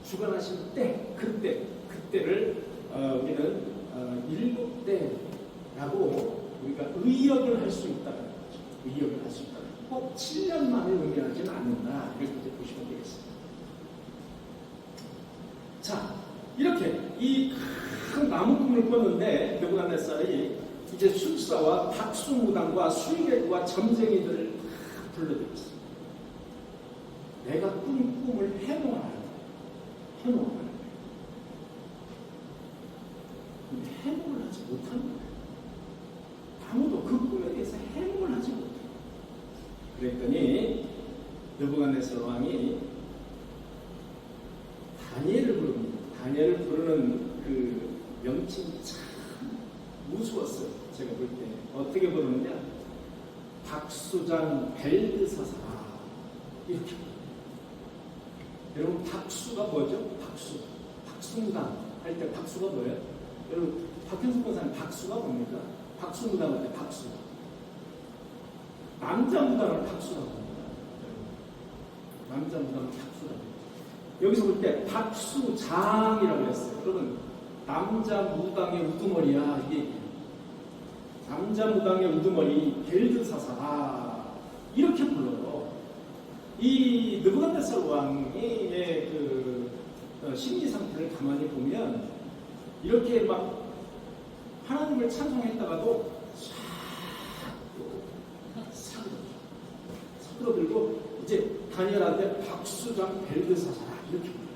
[SPEAKER 1] 주관하신 때, 그때를 우리는 7대라고 우리가 의역을 할 수 있다는 거죠. 의역을 할 수 있다. 꼭 7년만을 의미하지는 않는다. 이렇게 보시면 되겠습니다. 자, 이렇게 이 큰 나무 꿈을 꿨는데 느부갓네살이 이제 술사와 박수무당과 술객과 점쟁이들을 다 불러들였습니다. 내가 꾼 꿈을 해몽하라. 해몽을 하는 거예요. 근데 해몽을 하지 못하는 거예요. 아무도 그 꿈에 대해서 해몽을 하지 못해요. 그랬더니 느부갓네살 왕이 다니엘을 부릅니다. 다니엘을 부르는 그 명칭이 참 무서웠어요. 제가 볼 때 어떻게 부르느냐, 박수장 벨드사사라 이렇게. 여러분 박수가 뭐죠? 박수무당 할 때 박수가 뭐예요? 여러분 박현숙 권사님 박수가 뭡니까? 박수무당 할 때 박수. 남자 무당을 박수라고 합니다. 남자 무당을 박수라고 합니다. 여기서 볼 때 박수장이라고 했어요. 여러분 남자 무당의 우두머리야 이게. 남자 무당의 우두머리 벨드사사 이렇게 불러요. 이 느부갓네살 왕의 그 심리 상태를 가만히 보면 이렇게 막 하나님을 찬송했다가도 사그러들고 이제 다니엘한테 박수장 벨드사사라 이렇게 불러요.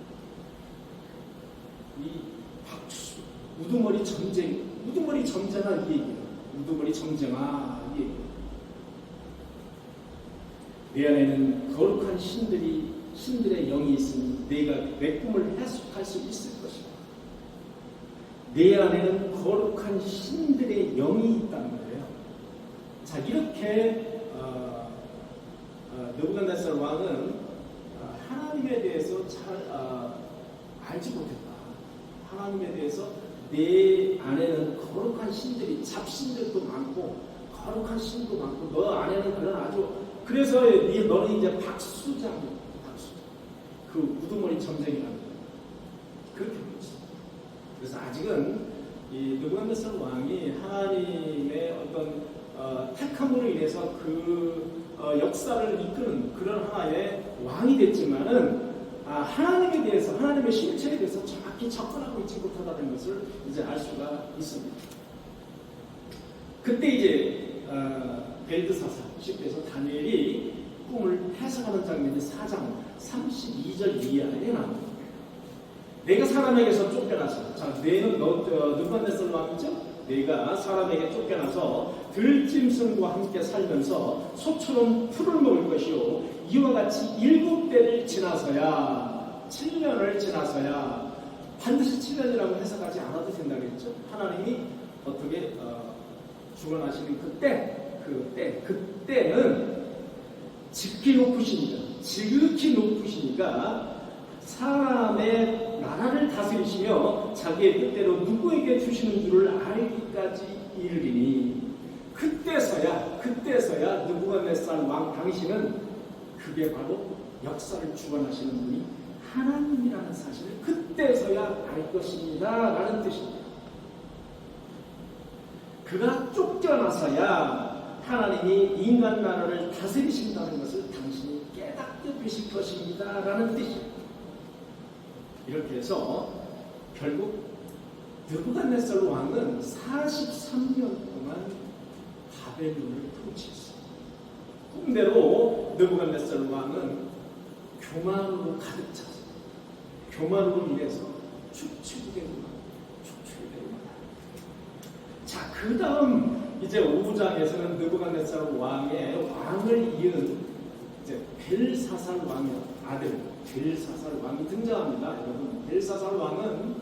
[SPEAKER 1] 이 박수 우두머리 점쟁이, 우두머리 점쟁아 이 얘기예요. 우두머리 점쟁아 이 얘기예요. 내 안에는 거룩한 신들의 영이 있으니 내가 내 꿈을 해석할 수 있을 것이다. 내 안에는 거룩한 신들의 영이 있다는 거예요. 자, 이렇게 느부갓네살 왕은 하나님에 대해서 잘 알지 못했다. 하나님에 대해서 내 안에는 거룩한 신들이, 잡신들도 많고 거룩한 신도 많고 너 안에는 그런 아주, 그래서 너는 이제 박수장이야. 그 우두머리 점쟁이라는 거예요. 그렇게 보였어요. 그래서 아직은 이 느부갓네살 왕이 하나님의 어떤 택함으로 인해서 그 역사를 이끄는 그런 하나의 왕이 됐지만은 하나님에 대해서 하나님의 실체에 대해서 정확히 접근하고 있지 못하다는 것을 이제 알 수가 있습니다. 그때 이제 벨드사살 쉽게해서 다니엘이 꿈을 해석하는 장면이 4장 32절 이하에 나옵니다. 내가 사람에게서 쫓겨나서, 자, 너는 느부갓네살 왕이죠? 내가 사람에게 쫓겨나서 들짐승과 함께 살면서 소처럼 풀을 먹을 것이요, 이와 같이 7대를 지나서야, 7년을 지나서야, 반드시 7년이라고 해석하지 않아도 된다고 했죠. 하나님이 어떻게 주관하시는 그때는 지극히 높으시니까 사람의 나라를 다스리시며 자기의 뜻대로 누구에게 주시는 줄을 알기까지 이르리니, 그때서야 느부갓네살 왕 당신은 그게 바로 역사를 주관하시는 분이 하나님이라는 사실을 그때서야 알 것입니다 라는 뜻입니다. 그가 쫓겨나서야 하나님이 인간 나라를 다스리신다는 것을 당신이 깨닫게 되실 것입니다 라는 뜻입니다. 이렇게 해서 결국 느부갓네살 왕은 43년 동안 바벨론을 통치했습니다. 꿈대로 느부갓네살 왕은 교만으로 가득 찼습니다. 교만으로 인해서 축축이 되구나. 자, 그 다음 이제 5장에서는 느부갓네살 왕의 왕을 이은 이제 벨사살 왕의 아들 벨사살 왕이 등장합니다. 여러분, 벨사살 왕은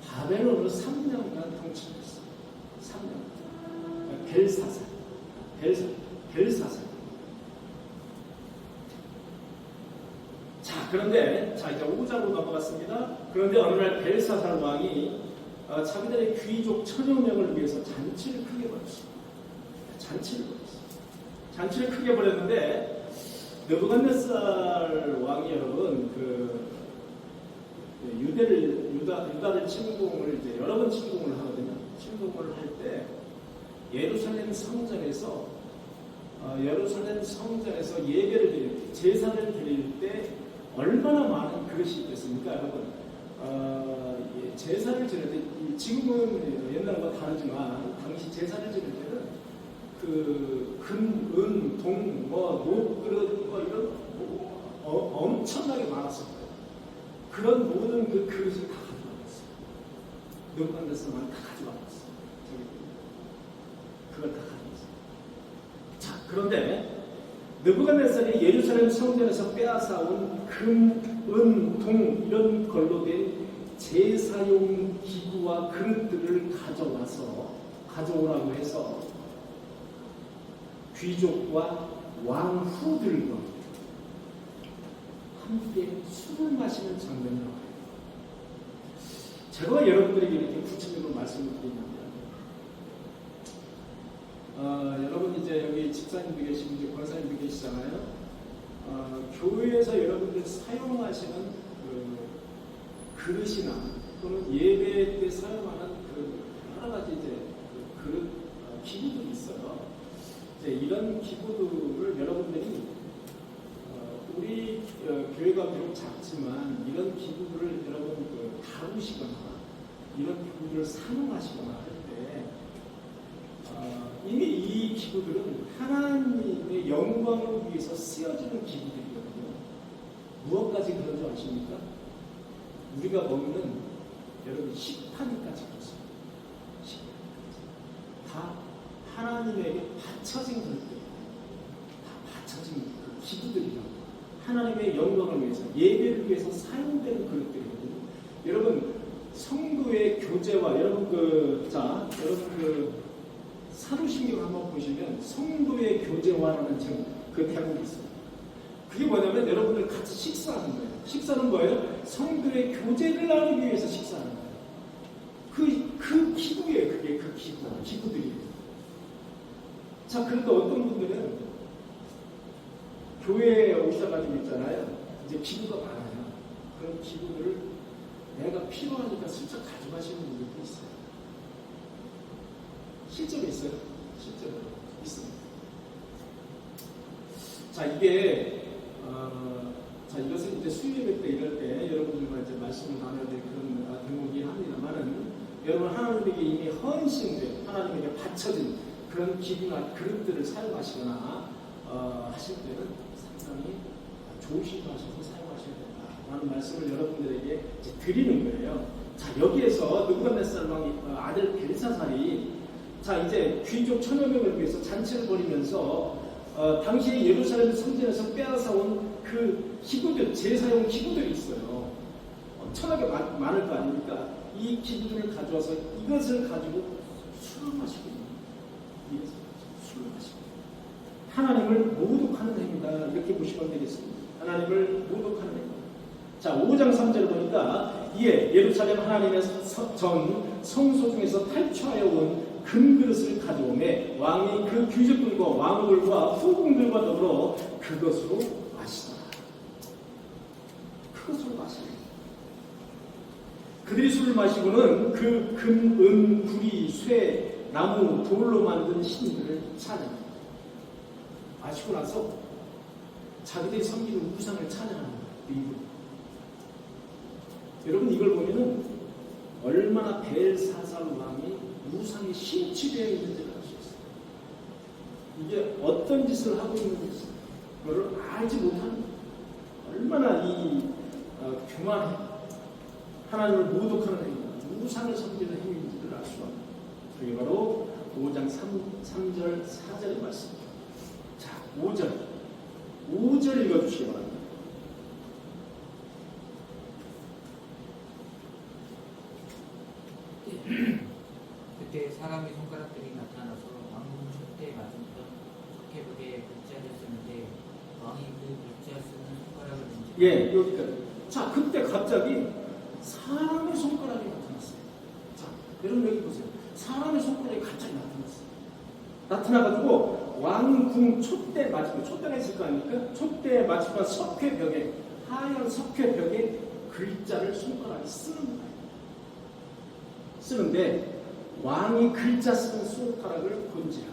[SPEAKER 1] 바벨론을 3년간 통치했어요. 3년. 벨사살. 자, 그런데 이제 5장으로 넘어갔습니다. 그런데 어느 날 벨사살 왕이 자기들의 귀족 1000여 명을 위해서 잔치를 크게 벌였습니다. 잔치를 크게 벌였는데 느부갓네살 왕이 여러분 유다를 침공을 이제 여러 번 침공을 하거든요. 침공을 할 때 예루살렘 성전에서 예배를 드릴 때, 제사를 드릴 때 얼마나 많은 그릇이 있겠습니까, 여러분? 제사를 지낼 때, 지금은 옛날과 다르지만 당시 제사를 지낼 때는 그 금, 은, 동, 녹그릇 이런 엄청나게 많았을 거예요. 그런 모든 그 그릇을 다 가져왔어요. 느부갓네살만 다 가져왔어요. 그걸 다 가져왔어요. 자, 그런데 느부갓네살이 예루살렘 성전에서 빼앗아온 금, 은, 동 이런 걸로 된 제사용 기구와 그릇들을 가져오라고 해서 귀족과 왕후들과 함께 술을 마시는 장면을 봐요. 제가 여러분들에게 이렇게 구체적으로 말씀을 드리냐면, 여러분 이제 여기 집사님도 계시고 이제 권사님도 계시잖아요. 교회에서 여러분들 사용하시는 그릇이나 또는 예배 때 사용하는 여러 가지 이제 그릇 기구들이 있어요. 이제 이런 기구들을 여러분들이 우리 교회가 비록 작지만 이런 기구들을 여러분 다루시거나 이런 기구들을 사용하시거나 할 때 이미 이 기구들은 하나님의 영광을 위해서 쓰여지는 기구들이거든요. 무엇까지 그런 줄 아십니까? 우리가 먹는 여러분 식판까지 그렇습니다. 다 하나님에게 바쳐진 그릇들이에요. 다 바쳐진 그 기구들이라고. 하나님의 영광을 위해서, 예배를 위해서 사용되는 그릇들이거든요. 여러분, 성도의 교제와 여러분 사도신경 한번 보시면 성도의 교제와라는 그 대목이 있어요. 그게 뭐냐면 여러분들 같이 식사하는 거예요. 식사는 뭐예요? 성도의 교제를 나누기 위해서 식사하는 거예요. 그 기구예요. 그게 그 기구들이에요. 자, 그런데 어떤 분들은 교회에 오셔가지고 있잖아요. 이제 기구가 많아요. 그런 기구들을 내가 필요하니까 슬쩍 가져가시는 분들도 있어요. 실제로 있어요. 실제로 있습니다. 자, 이게 자, 이것은 이제 수요예배 때 이럴 때 여러분들과 이제 말씀을 나눠야 될 그런 대목이긴 합니다만은, 여러분 하나님에게 이미 헌신된, 하나님에게 바쳐진 그런 기구나 그릇들을 사용하시거나 하실 때는 상당히 조심하셔서 사용하셔야 된다라는 말씀을 여러분들에게 이제 드리는 거예요. 자, 여기에서 느부갓네살 왕의 아들 벨사살이, 자, 이제 귀족 1000여 명을 위해서 잔치를 벌이면서 당시에 예루살렘 성전에서 빼앗아온 그 기구들, 제사용 기구들이 있어요. 엄청나게 많을 거 아닙니까? 이 기구들을 가져와서 이것을 가지고 술을 마시고 있는, 술을 마시고 하나님을 모독하는 행위다, 이렇게 보시면 되겠습니다. 하나님을 모독하는 행위. 자, 5장 3절 보니까 이에 예루살렘 하나님의 전 성소 중에서 탈취하여 온 금그릇을 가져오매 왕이 그 귀족들과 왕들과 후궁들과 더불어 그것으로 마시더라. 그것으로 마시더라. 그들이 술을 마시고는 그 금, 은, 구리, 쇠, 나무, 돌로 만든 신들을 찬양합니다. 마시고 나서 자기들이 섬기는 우상을 찬양하는 거예요. 여러분, 이걸 보면은 얼마나 벨사살 왕이 우상에 심취되어 있는지를 알 수 있어요. 이게 어떤 짓을 하고 있는지 그걸 알지 못하는, 얼마나 이 교만해, 하나님을 모독하는 행위, 우상을 섬기는 행위인지를 알 수가 없는, 그게 바로 5장 3절 4절의 말씀입니다. 자, 5절 읽어주시기 바랍니다.
[SPEAKER 3] 그때 사람의 손가락들이 나타나서 왕궁 촛대에 맞은편 석회벽에 글자를 쓰는데 왕이 그 글자 쓰는 손가락을 던지고,
[SPEAKER 1] 예, 여기까지. 자, 그때 갑자기 사람의 손가락이 나타났어요. 자, 여러분 여기 보세요. 사람의 손가락이 갑자기 나타났어요. 나타나가지고 왕궁 촛대 맞은편, 촛대가 있을 거 아닙니까? 촛대에 맞은편 석회벽에, 하얀 석회벽에 글자를 손가락이 쓰는 거예요. 쓰는데 왕이 글자 쓰는 손가락을 본지라.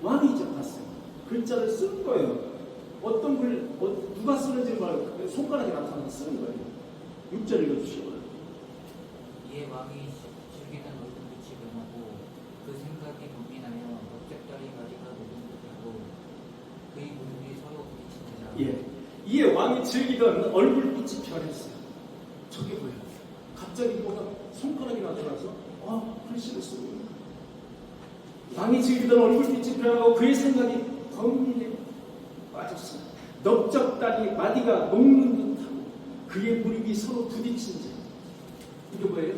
[SPEAKER 1] 왕이 이제 봤어요. 글자를 쓰는 거예요. 어떤 글, 누가 쓰는지 말고 손가락이 나타나서 쓰는 거예요. 6절 읽어주시고.
[SPEAKER 3] 이에 왕이 즐기는 얼굴빛이 변하고 그 생각이 고민하여 넉적다리 가지가 녹은 듯하고 그의 무릎이 서로 부딪히니라.
[SPEAKER 1] 예. 이에 왕이 즐기던 얼굴빛이 변했어요. 저게 뭐예요? 갑자기 뭐가 손가락이 나타나서 글씨를 쓰고 있는 거예요. 왕이 즐기던 얼굴빛이 변하고 그의 생각이 범인에 빠졌어요. 넓적다리 마디가 녹는 듯하고 그의 무릎이 서로 부딪힌 자. 이게 뭐예요?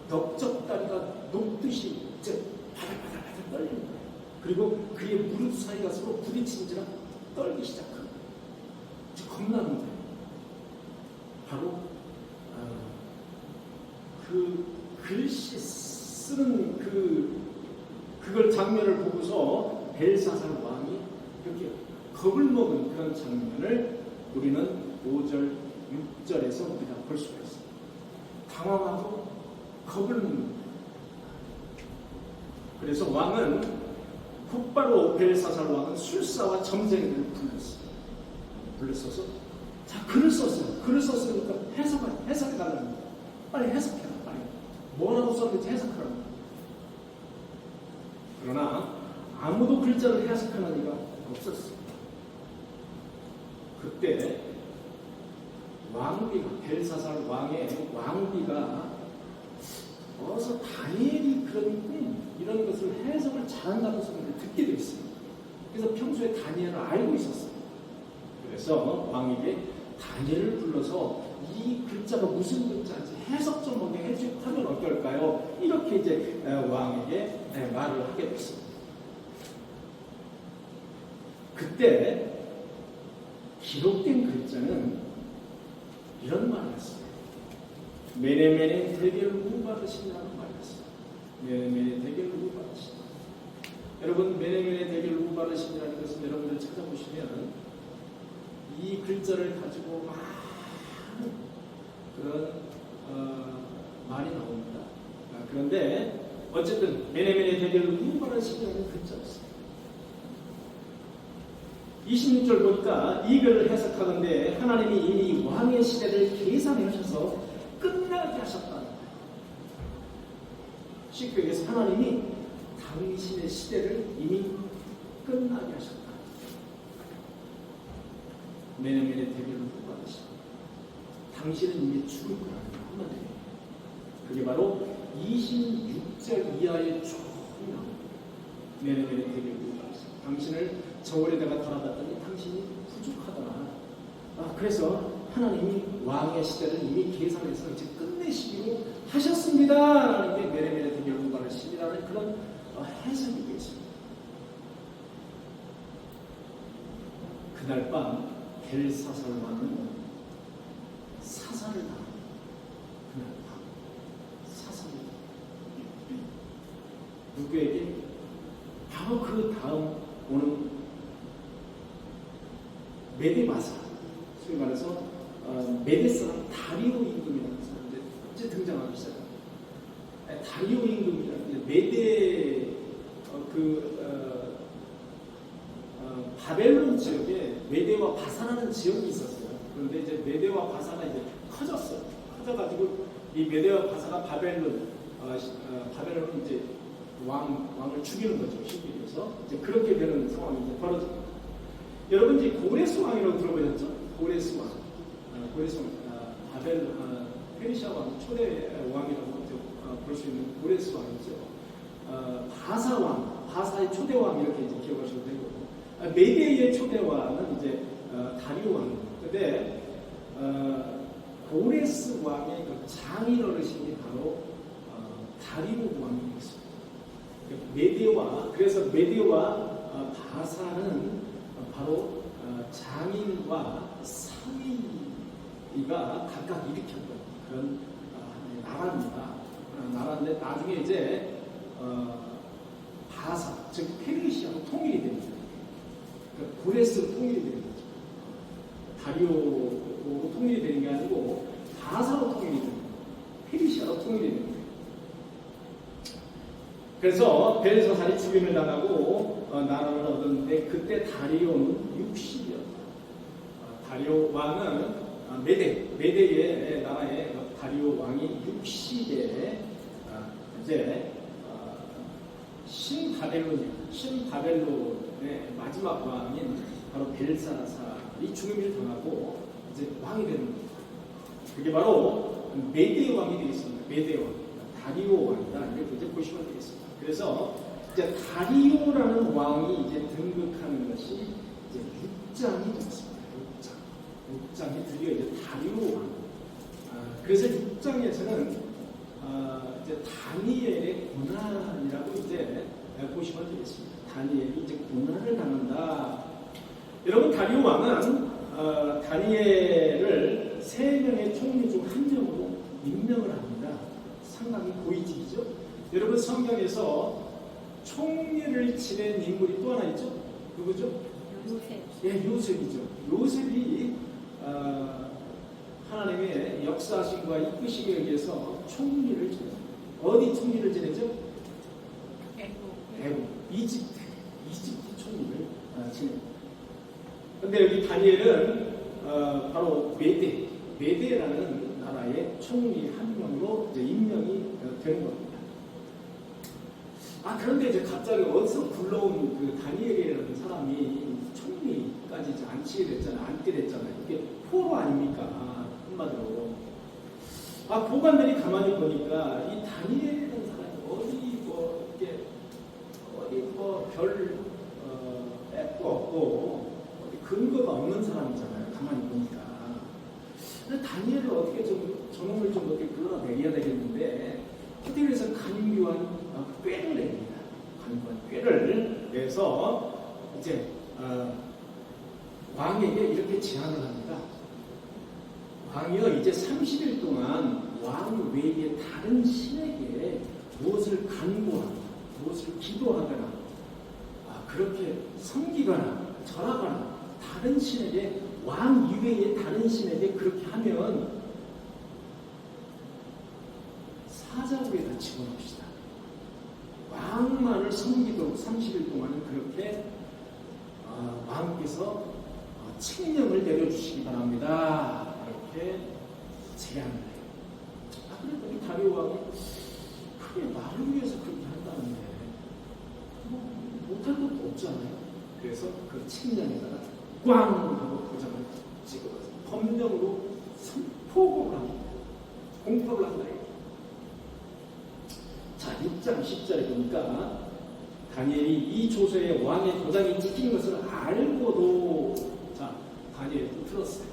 [SPEAKER 1] 넓적다리가 녹듯이 이제 바닥바닥바닥 떨리는 거예요. 그리고 그의 무릎 사이가 서로 부딪힌지라 떨기 시작합니다. 이제 겁나는 거예요. 바로 그 글씨 쓰는 그걸 장면을 보고서 벨사살 왕이 이렇게 겁을 먹은 그런 장면을 우리는 5절, 6절에서 우리가 볼 수가 있습니다. 당황하고 겁을 먹는 거예요. 그래서 왕은 곧바로 벨사살 왕은 술사와 점쟁이를 불렀어서 자, 글을 썼어요. 글을 썼으니까 해석해 달라는 거예요. 빨리 해석해라. 빨리. 뭐라고 썼는지 해석하라고. 그러나 아무도 글자를 해석하는 이가 없었어요. 그때 왕비가, 벨사살 왕의 왕비가 어서 다니엘이 그런 꿈, 이런 것을 해석을 잘한다는 소리를 듣게 됐어요. 그래서 평소에 다니엘을 알고 있었어요. 그래서 왕에게 다니엘을 불러서 이 글자가 무슨 글자인지 해석 좀 먼저 해주면 어떨까요? 이렇게 이제 왕에게 말을 하게 됐습니다. 그때 기록된 글자는 이런 말이었어요. 메네메네 대결 우바르시라는 말이었어요. 메네메네 대결 우바르시. 여러분, 메네메네 대결 우바르시라는 것은 여러분들 찾아보시면 이 글자를 가지고 많은 그런 말이 나옵니다. 그런데 어쨌든 메네멘의 대결로 누구만한 시기라는 글자 없습니다. 26절 보니까 이 글을 해석하건대 하나님이 이미 왕의 시대를 계산해 하셔서 끝나게 하셨다는 거예요. 쉽게 얘기해서 하나님이 당신의 시대를 이미 끝나게 하셨다. 메네멘의 대결을 누가 하시고 당신은 이미 죽을 거라는 한마디예요. 그게 바로 26절 이하의 조금이 나옵니다. 메네멘의 대결을 누가 하시고 당신을 저울에다가 달아놨더니 당신이 부족하더라. 그래서 하나님이 왕의 시대를 이미 계산해서 이제 끝내시기로 하셨습니다. 라는 게 메네멘의 대결을 누가 하시니라는 그런 해석이 되겠습니다. 그날 밤 벨사살 왕은 사살을 당합니다. 그날 밤 사살을 당합니다. 누구에게? 바로 그 다음 오는 메데마사, 소위 말해서 메데 사람 다리오 임금이라는 사람인데 이제 등장하기 시작합니다. 다리오 임금이라는 메데 바벨론 지역에 메데와 바사라는 지역이 있었어요. 그런데 이제 메데와 바사가 이제 커졌어요. 커져가지고 이 메데와 바사가 바벨론을 이제 왕을 죽이는 거죠. 쉽게 얘기해서 이제 그렇게 되는 상황이 이제 벌어집니다. 여러분 이제 고레스 왕이라고 들어보셨죠? 고레스 왕, 바벨론 페르시아 왕 초대 왕이라고 볼 수 있는 고레스 왕이죠. 바사 왕, 바사의 초대 왕 이렇게 이제 기억하셔도 되고. 메데의 초대 왕은 이제 다리오 왕입니다. 근데 고레스 왕의 그 장인 어르신이 바로 다리오 왕이었습니다. 그래서 메데와 바사는 바로 장인과 사위가 각각 일으켰던 그런 나라입니다. 나라인데 나중에 이제 바사, 즉 페르시아로 통일이 됩니다. 고레스로 통일이 되는 거죠. 다리오로 통일이 되는 게 아니고 바사로 통일이 되는 거예요. 페르시아로 통일이 되는 거예요. 그래서 벨사살이 죽임을 당하고 나라를 얻었는데 그때 다리오는 60이었다. 다리오 왕은 메데의 나라의 다리오 왕이 60에 이제 신바벨론의 마지막 왕인 바로 벨사살이 죽임을 당하고 이제 왕이 되는 겁니다. 그게 바로 메데 왕이 되겠습니다. 메데 왕, 다리오 왕이다. 이렇게 이제 보시면 되겠습니다. 그래서 이제 다리오라는 왕이 이제 등극하는 것이 이제 6장이 되었습니다. 6장이 드디어 이제 다리오 왕. 그래서 6장에서는 이제 다니엘의 고난이라고 이제 보시면 되겠습니다. 다니엘이 이제 고난을 당한다. 여러분 다리오 왕은 다니엘을 3명의 총리 중 1명으로 임명을 합니다. 상당히 고위직이죠. 여러분 성경에서 총리를 지낸 인물이 또 하나 있죠. 누구죠?
[SPEAKER 2] 요셉.
[SPEAKER 1] 예, 요셉이죠. 요셉이 하나님의 역사하심과 이끄심에 의해서 총리를 지내요. 어디 총리를 지내죠? 애국. 이집트 총리를 지냅니다. 그런데 여기 다니엘은 바로 메데라는 나라의 총리 1명으로 이제 임명이 되는 겁니다. 그런데 이제 갑자기 어디서 굴러온 그 다니엘이라는 사람이 총리까지 이제 앉게 됐잖아요. 이게 포로 아닙니까? 한마디로. 보관들이 가만히 보니까 이 다니엘이라는 사람이 별 백도 없고 근거가 없는 사람이잖아요. 가만히 보니까. 근데 다니엘을 어떻게 저놈을 좀 어떻게 끌어내려야 되겠는데 어떻게 해서 간교한 꾀를 냅니다. 간교한 꾀를 내서 이제 왕에게 이렇게 제안을 합니다. 왕이여 이제 30일 동안 왕 외에 다른 신에게 무엇을 간구하거나 무엇을 기도하거나 그렇게 섬기거나 절하거나 다른 신에게 왕 이외의 다른 신에게 그렇게 하면 집어넣읍시다. 왕만을 섬기도록 30일 동안은 그렇게 왕께서 칙령을 내려주시기 바랍니다. 이렇게 제안을 해요. 그랬더니 다리오 왕이 그게 나를 위해서 그렇게 한다는데 못할 것도 없잖아요. 그래서 그 칙령에다가 꽝 하고 도장을 찍어서 법령으로 선포를 합니다. 공포를 한다. 자, 6장 10절에 보니까 다니엘이 이 조서에 왕의 도장이 찍힌 것을 알고도 자, 다니엘이 또 들었어요.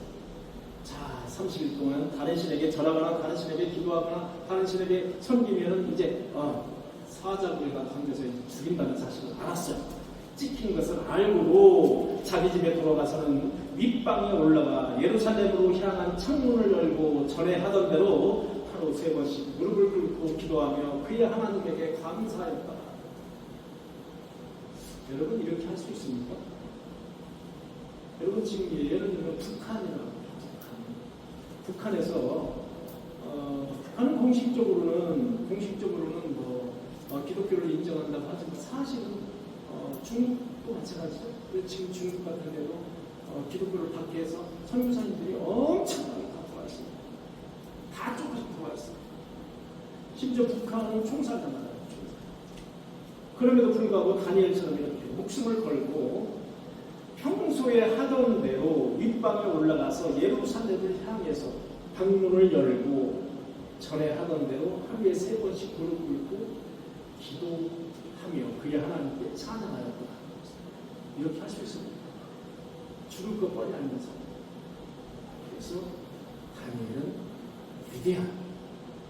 [SPEAKER 1] 자, 30일 동안 다른 신에게 절하거나 다른 신에게 기도하거나 다른 신에게 섬기면은 이제 사자굴에가 던져서 죽인다는 사실을 알았어요. 찍힌 것을 알고도 자기 집에 돌아가서는 윗방에 올라가 예루살렘으로 향한 창문을 열고 전에 하던 대로 하루 3번씩 무릎을 꿇고 기도하며 그의 하나님에게 감사했다. 여러분 이렇게 할 수 있습니까? 여러분 지금 예를 들면 북한이라고 북한에서 북한은 공식적으로는 기독교를 인정한다고 하지만 사실은 중국도 마찬가지죠. 지금 중국 같은 데도 기독교를 받기 위해서 선교사님들이 엄청나게 다 들어왔습니다. 다 조금씩 들어왔어요. 심지어 북한은 총살당하잖아요. 그럼에도 불구하고 다니엘처럼 이렇게 목숨을 걸고 평소에 하던 대로 윗방에 올라가서 예루살렘을 향해서 방문을 열고 전에 하던 대로 하루에 3번씩 무릎 꿇고 기도하며 그의 하나님께 찬양하였다. 이렇게 할 수 있습니다. 죽을 것 뻔히 알면서. 그래서 다니엘은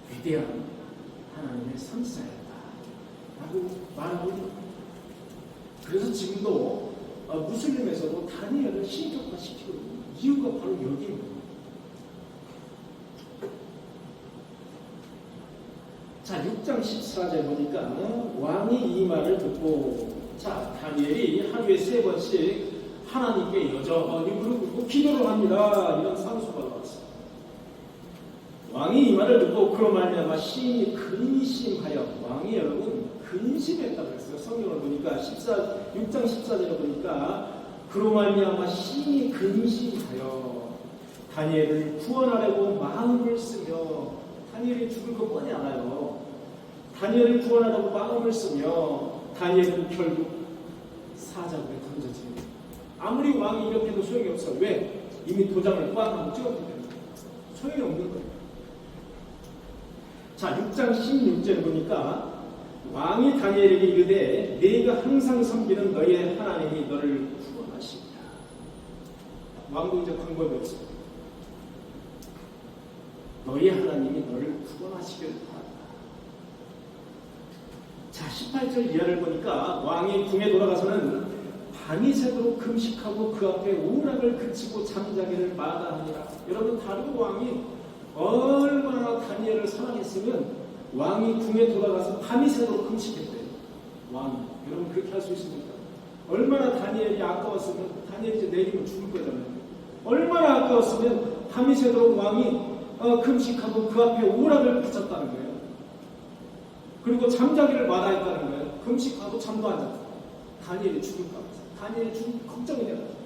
[SPEAKER 1] 위대한 하나님의 선지자였다 라고 말하고 있는 거예요. 그래서 지금도 무슬림에서도 다니엘을 신격화시키고 있는 이유가 바로 여기입니다. 자, 6장 14절 보니까 왕이 이 말을 듣고 자, 다니엘이 하루에 3번씩 하나님께 여전히 무릎 꿇고 기도를 합니다. 이런 상소가 나왔어요. 왕이 이 말을 듣고 그로 말미암아 심히 근심하여 왕이 여러분 근심했다고 했어요. 성경을 보니까 6장 14절에 보니까 그로 말미암아 심히 근심하여 다니엘을 구원하려고 마음을 쓰며 다니엘이 죽을 것 뻔히 알아요. 다니엘을 구원하려고 마음을 쓰며 다니엘은 결국 사자굴에 던져집니다. 아무리 왕이 이렇게 해도 소용이 없어. 왜? 이미 도장을 꽝 하고 찍었기 때문에 소용이 없는 거예요. 자, 6장 16절에 보니까 왕이 다니엘에게 이르되 네가 항상 섬기는 너의 하나님이 너를 구원하시리라. 왕도 이제 방법이 없습니다. 너의 하나님이 너를 구원하시길 바란다. 자, 18절 이하를 보니까 왕이 궁에 돌아가서는 밤이 새도록 금식하고 그 앞에 우락을 그치고 잠자기를 마다하니라. 여러분 다리오 왕이 얼마나 다니엘을 사랑했으면 왕이 궁에 돌아가서 밤이 새도록 금식했대요. 왕이. 여러분 그렇게 할 수 있습니까? 얼마나 다니엘이 아까웠으면 다니엘이 이제 내리면 죽을 거잖아요. 얼마나 아까웠으면 밤이 새도록 왕이 금식하고 그 앞에 우락을 그쳤다는 거예요. 그리고 잠자기를 마다했다는 거예요. 금식하고 잠도 안 잤어요. 다니엘이 죽을까 봐. 다니엘이 죽을 걱정이 돼가지고.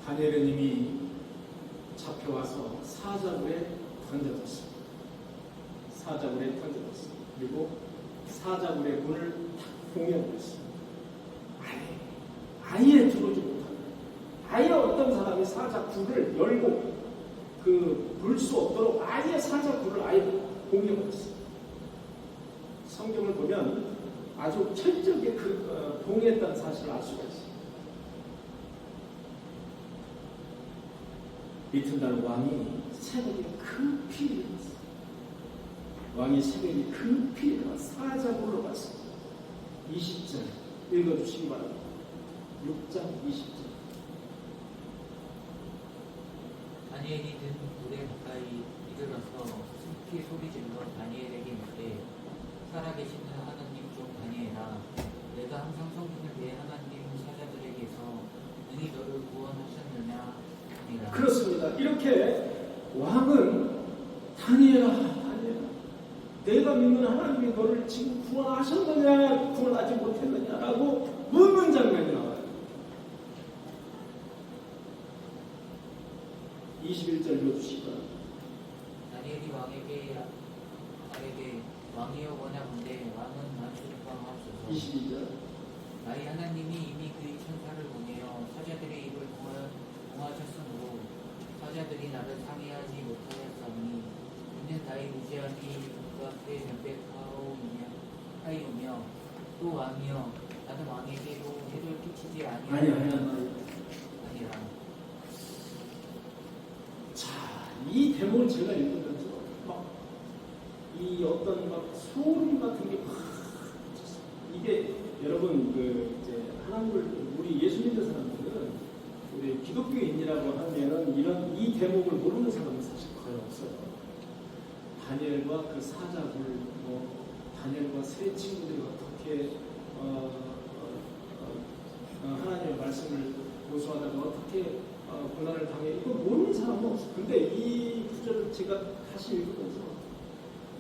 [SPEAKER 1] 다니엘은 이미 잡혀와서 사자굴에 던져졌어요. 사자굴에 던져졌어요. 그리고 사자굴의 문을 탁 공여버렸어요. 아예 들어오지 못하는, 아예 어떤 사람이 사자굴을 열고 물 수 없도록 아예 사자굴을 아예 공여버렸어요. 성경을 보면 아주 철저하게 동의했다는 사실을 알 수가 있어요. 이튿날 왕이 새벽에 급히 일어났어요. 왕이 새벽에 급히 일어나 사자굴로 갔어요. 20절 읽어주시기 바랍니다. 6장 20절.
[SPEAKER 3] 다니엘이 든 불에 가까이 이르러서 슬피 소리질러 다니엘에게 이르되 살아계시는 하나님 중 다니엘아, 내가 항상 섬기는 내 하나님 사자들에게서 능히 너를 구원하여
[SPEAKER 1] 이렇게 왕은 다니엘아, 다니엘아, 내가 믿는 하나님이 너를 지금 구원하셨느냐, 구원하지 못했느냐라고 묻는 장면이 나와요. 21절 읽어주시고.
[SPEAKER 3] 다니엘이 왕에게 왕이여 원하건대 왕은 만수르방하옵소서.
[SPEAKER 1] 22절.
[SPEAKER 3] 나의 하나님이 이미 그의 천사를 보내어 사자들의 입을 봉하셨으므로 사자들이 나를 상해하지 못하였사오니 이는 나의 무지함이 그 앞에 면백하오며 또 왕이여 나는 왕에게도 해를 끼치지 아니하리라.
[SPEAKER 1] 자, 이 대목을 제가 읽으면서 이 어떤 소름 같은 게 이게 여러분 이제 하나님을 우리 예수 믿는 사람들은 우리 기독교인이라고 하면은 이 대목을 모르는 사람은 사실 거의 없어요. 다니엘과 그 사자굴, 다니엘과 세 친구들이 어떻게 하나님의 말씀을 고수하다가 어떻게 고난을 당해, 이거 모르는 사람은 없어. 근데 이 구절을 제가 다시 읽으면서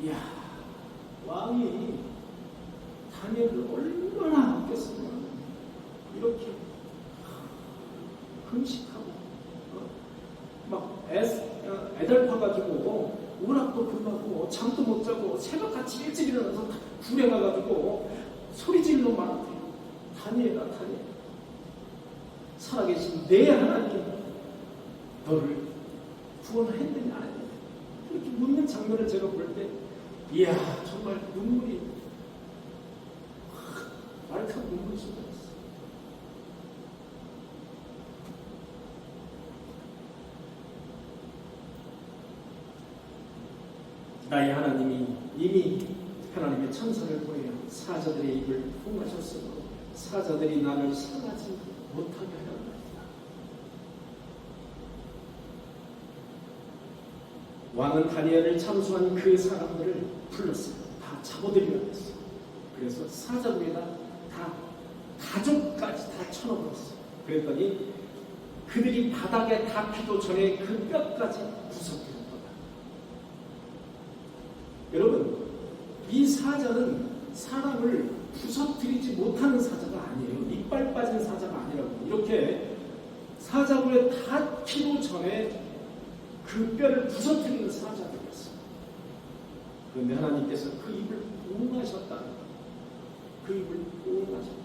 [SPEAKER 1] 이야, 왕이 다니엘을 얼마나 아꼈으면 이렇게 금식하고 막 애달파가지고 오락도 금하고 잠도 못 자고 새벽같이 일찍 일어나서 굴에 가가지고 소리 지르는 말한테 다니엘아, 다니엘, 살아계신 내 하나님 너를 구원했느냐 안 했느냐 이렇게 묻는 장면을 제가 볼 때 이야, 정말 눈물이 말타고 눈물이 쏟아졌어. 나의 하나님이 이미 하나님의 천사를 보내어 사자들의 입을 봉하셨으므로 사자들이 나를 상하지 못하게 하였나이다. 왕은 다니엘을 참수한 그 사람들을 불렀어요. 다 잡아들이려 했어요. 그래서 사자굴에다 다 가족까지 다 쳐넣었어요. 그랬더니 그들이 바닥에 닿기도 전에 그 뼈까지 부서뜨렸다. 여러분, 이 사자는 사람을 부서뜨리지 못하는 사자가 아니에요. 이빨 빠진 사자가 아니라고. 이렇게 사자굴에 닿기도 전에 그 뼈를 부서뜨리는 사자들이었어요. 그런데 하나님께서 그 입을 봉하셨다. 그 입을 봉하셨다.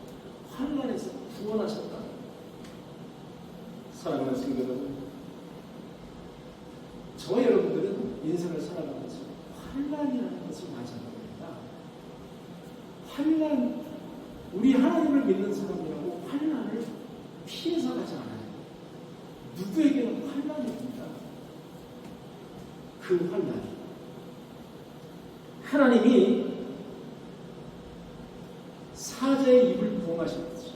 [SPEAKER 1] 환난에서 구원하셨다. 사랑하는 성도 여러분, 저와 여러분들은 인생을 살아가면서 환난이라는 것을 맞이합니다. 환난, 우리 하나님을 믿는 사람이라고 환난을 피해서 가지 않아요. 누구에게는 환난이 옵니다. 그 환난이 하나님이 사자의 입을 봉하셨듯이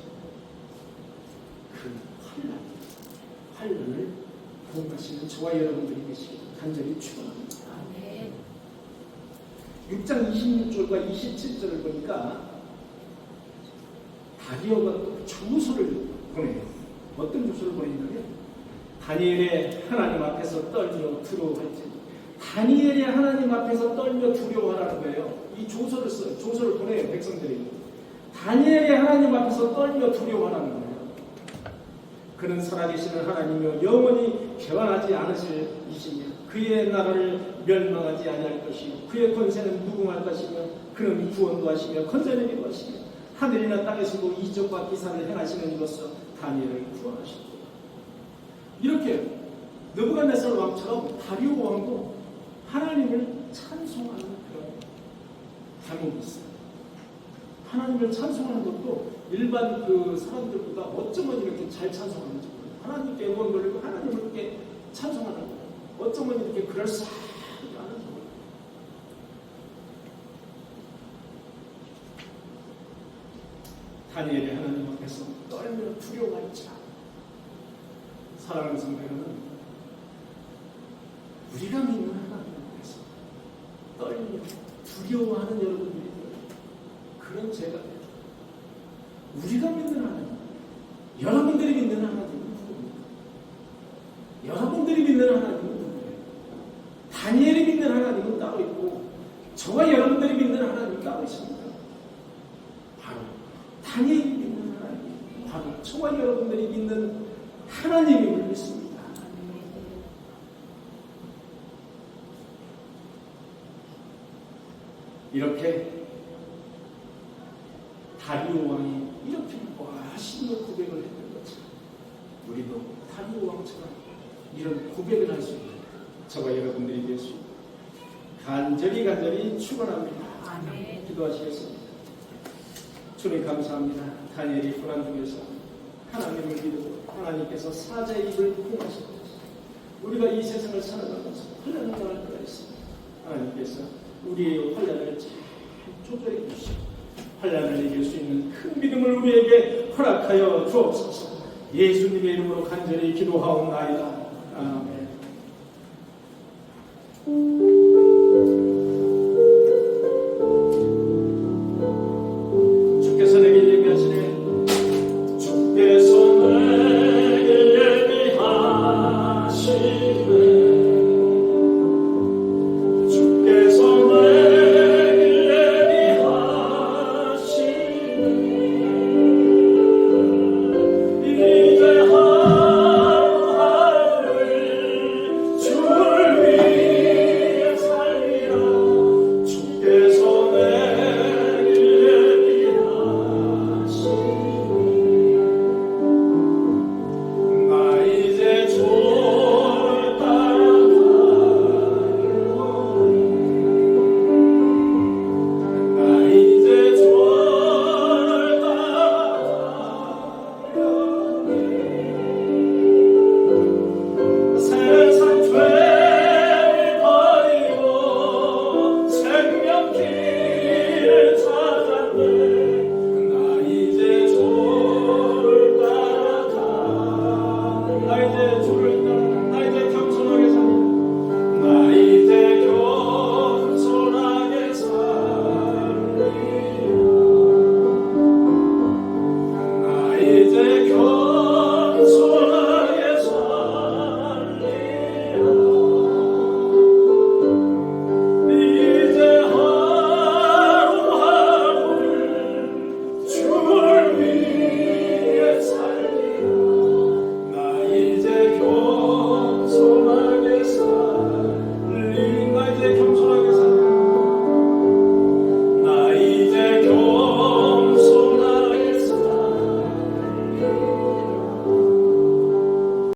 [SPEAKER 1] 그 환난을 봉하시는 저와 여러분들이 계시길 간절히 축원합니다. 6장 26절과 27절을 보니까 다리오가 또 조서를 보내요. 어떤 조서를 보내냐면 다니엘의 하나님 앞에서 떨며 두려워할지, 다니엘의 하나님 앞에서 떨며 두려워하라는 거예요. 이 조서를 써요. 조서를 보내요. 백성들이 다니엘의 하나님 앞에서 떨며 두려워하라는 거예요. 그는 살아계시는 하나님이요 영원히 개환하지 않으실 이시며 그의 나라를 멸망하지 아니할 것이요 그의 권세는 무궁할 것이며 그는 구원도 하시며 건져내기도 하시며 하늘이나 땅에서도 이적과 기사를 행하시는 이로써 다니엘을 구원하셨다. 이렇게 느부갓네살 왕처럼 다리오 왕도 하나님을 찬송하는 그런 대목이 있어요. 하나님을 찬송하는 것도 일반 그 사람들보다 어쩌면 이렇게 잘 찬송하는지 모르겠어요. 하나님께 영광 돌리고 하나님을 이렇게 찬송하는 거예요. 어쩌면 이렇게 그럴싸하게 하는지 모르겠어요. 다니엘의 하나님 앞에서 떨며 두려워할지라. 사랑하는 성도 여러분, 우리가 믿는 하나님 앞에서 떨며 두려워하는 여러분들이 그런 죄가 돼요. 우리가 믿는 하나님, 여러분들이 믿는 하나님은 누구입니까? 여러분 여러분들이 믿는 하나님은 누구예요? 다니엘이 믿는 하나님은 따로 있고 저와 여러분들이 믿는 하나님은 따로 있습니다. 바로 다니엘이 믿는 하나님, 바로 저와 여러분들이 믿는 하나님임을 믿습니다. 이렇게 다리오 왕이 이렇게 멋있는 고백을 했던 것처럼 우리도 다리오 왕처럼 이런 고백을 할 수 있는 저와 여러분들이 될 수 있는 간절히 축원합니다.
[SPEAKER 2] 아멘.
[SPEAKER 1] 기도하시겠습니다. 주님 감사합니다. 다니엘이 고난 중에서 하나님을 믿고 하나님께서 사자의 입을 통하시고 우리가 이 세상을 살아가면서 환난을 당할 때가 있습니다. 하나님께서 우리의 환난을 잘 조절해 주시고 환난을 이길 수 있는 큰 믿음을 우리에게 허락하여 주옵소서. 예수님의 이름으로 간절히 기도하옵나이다. 아멘.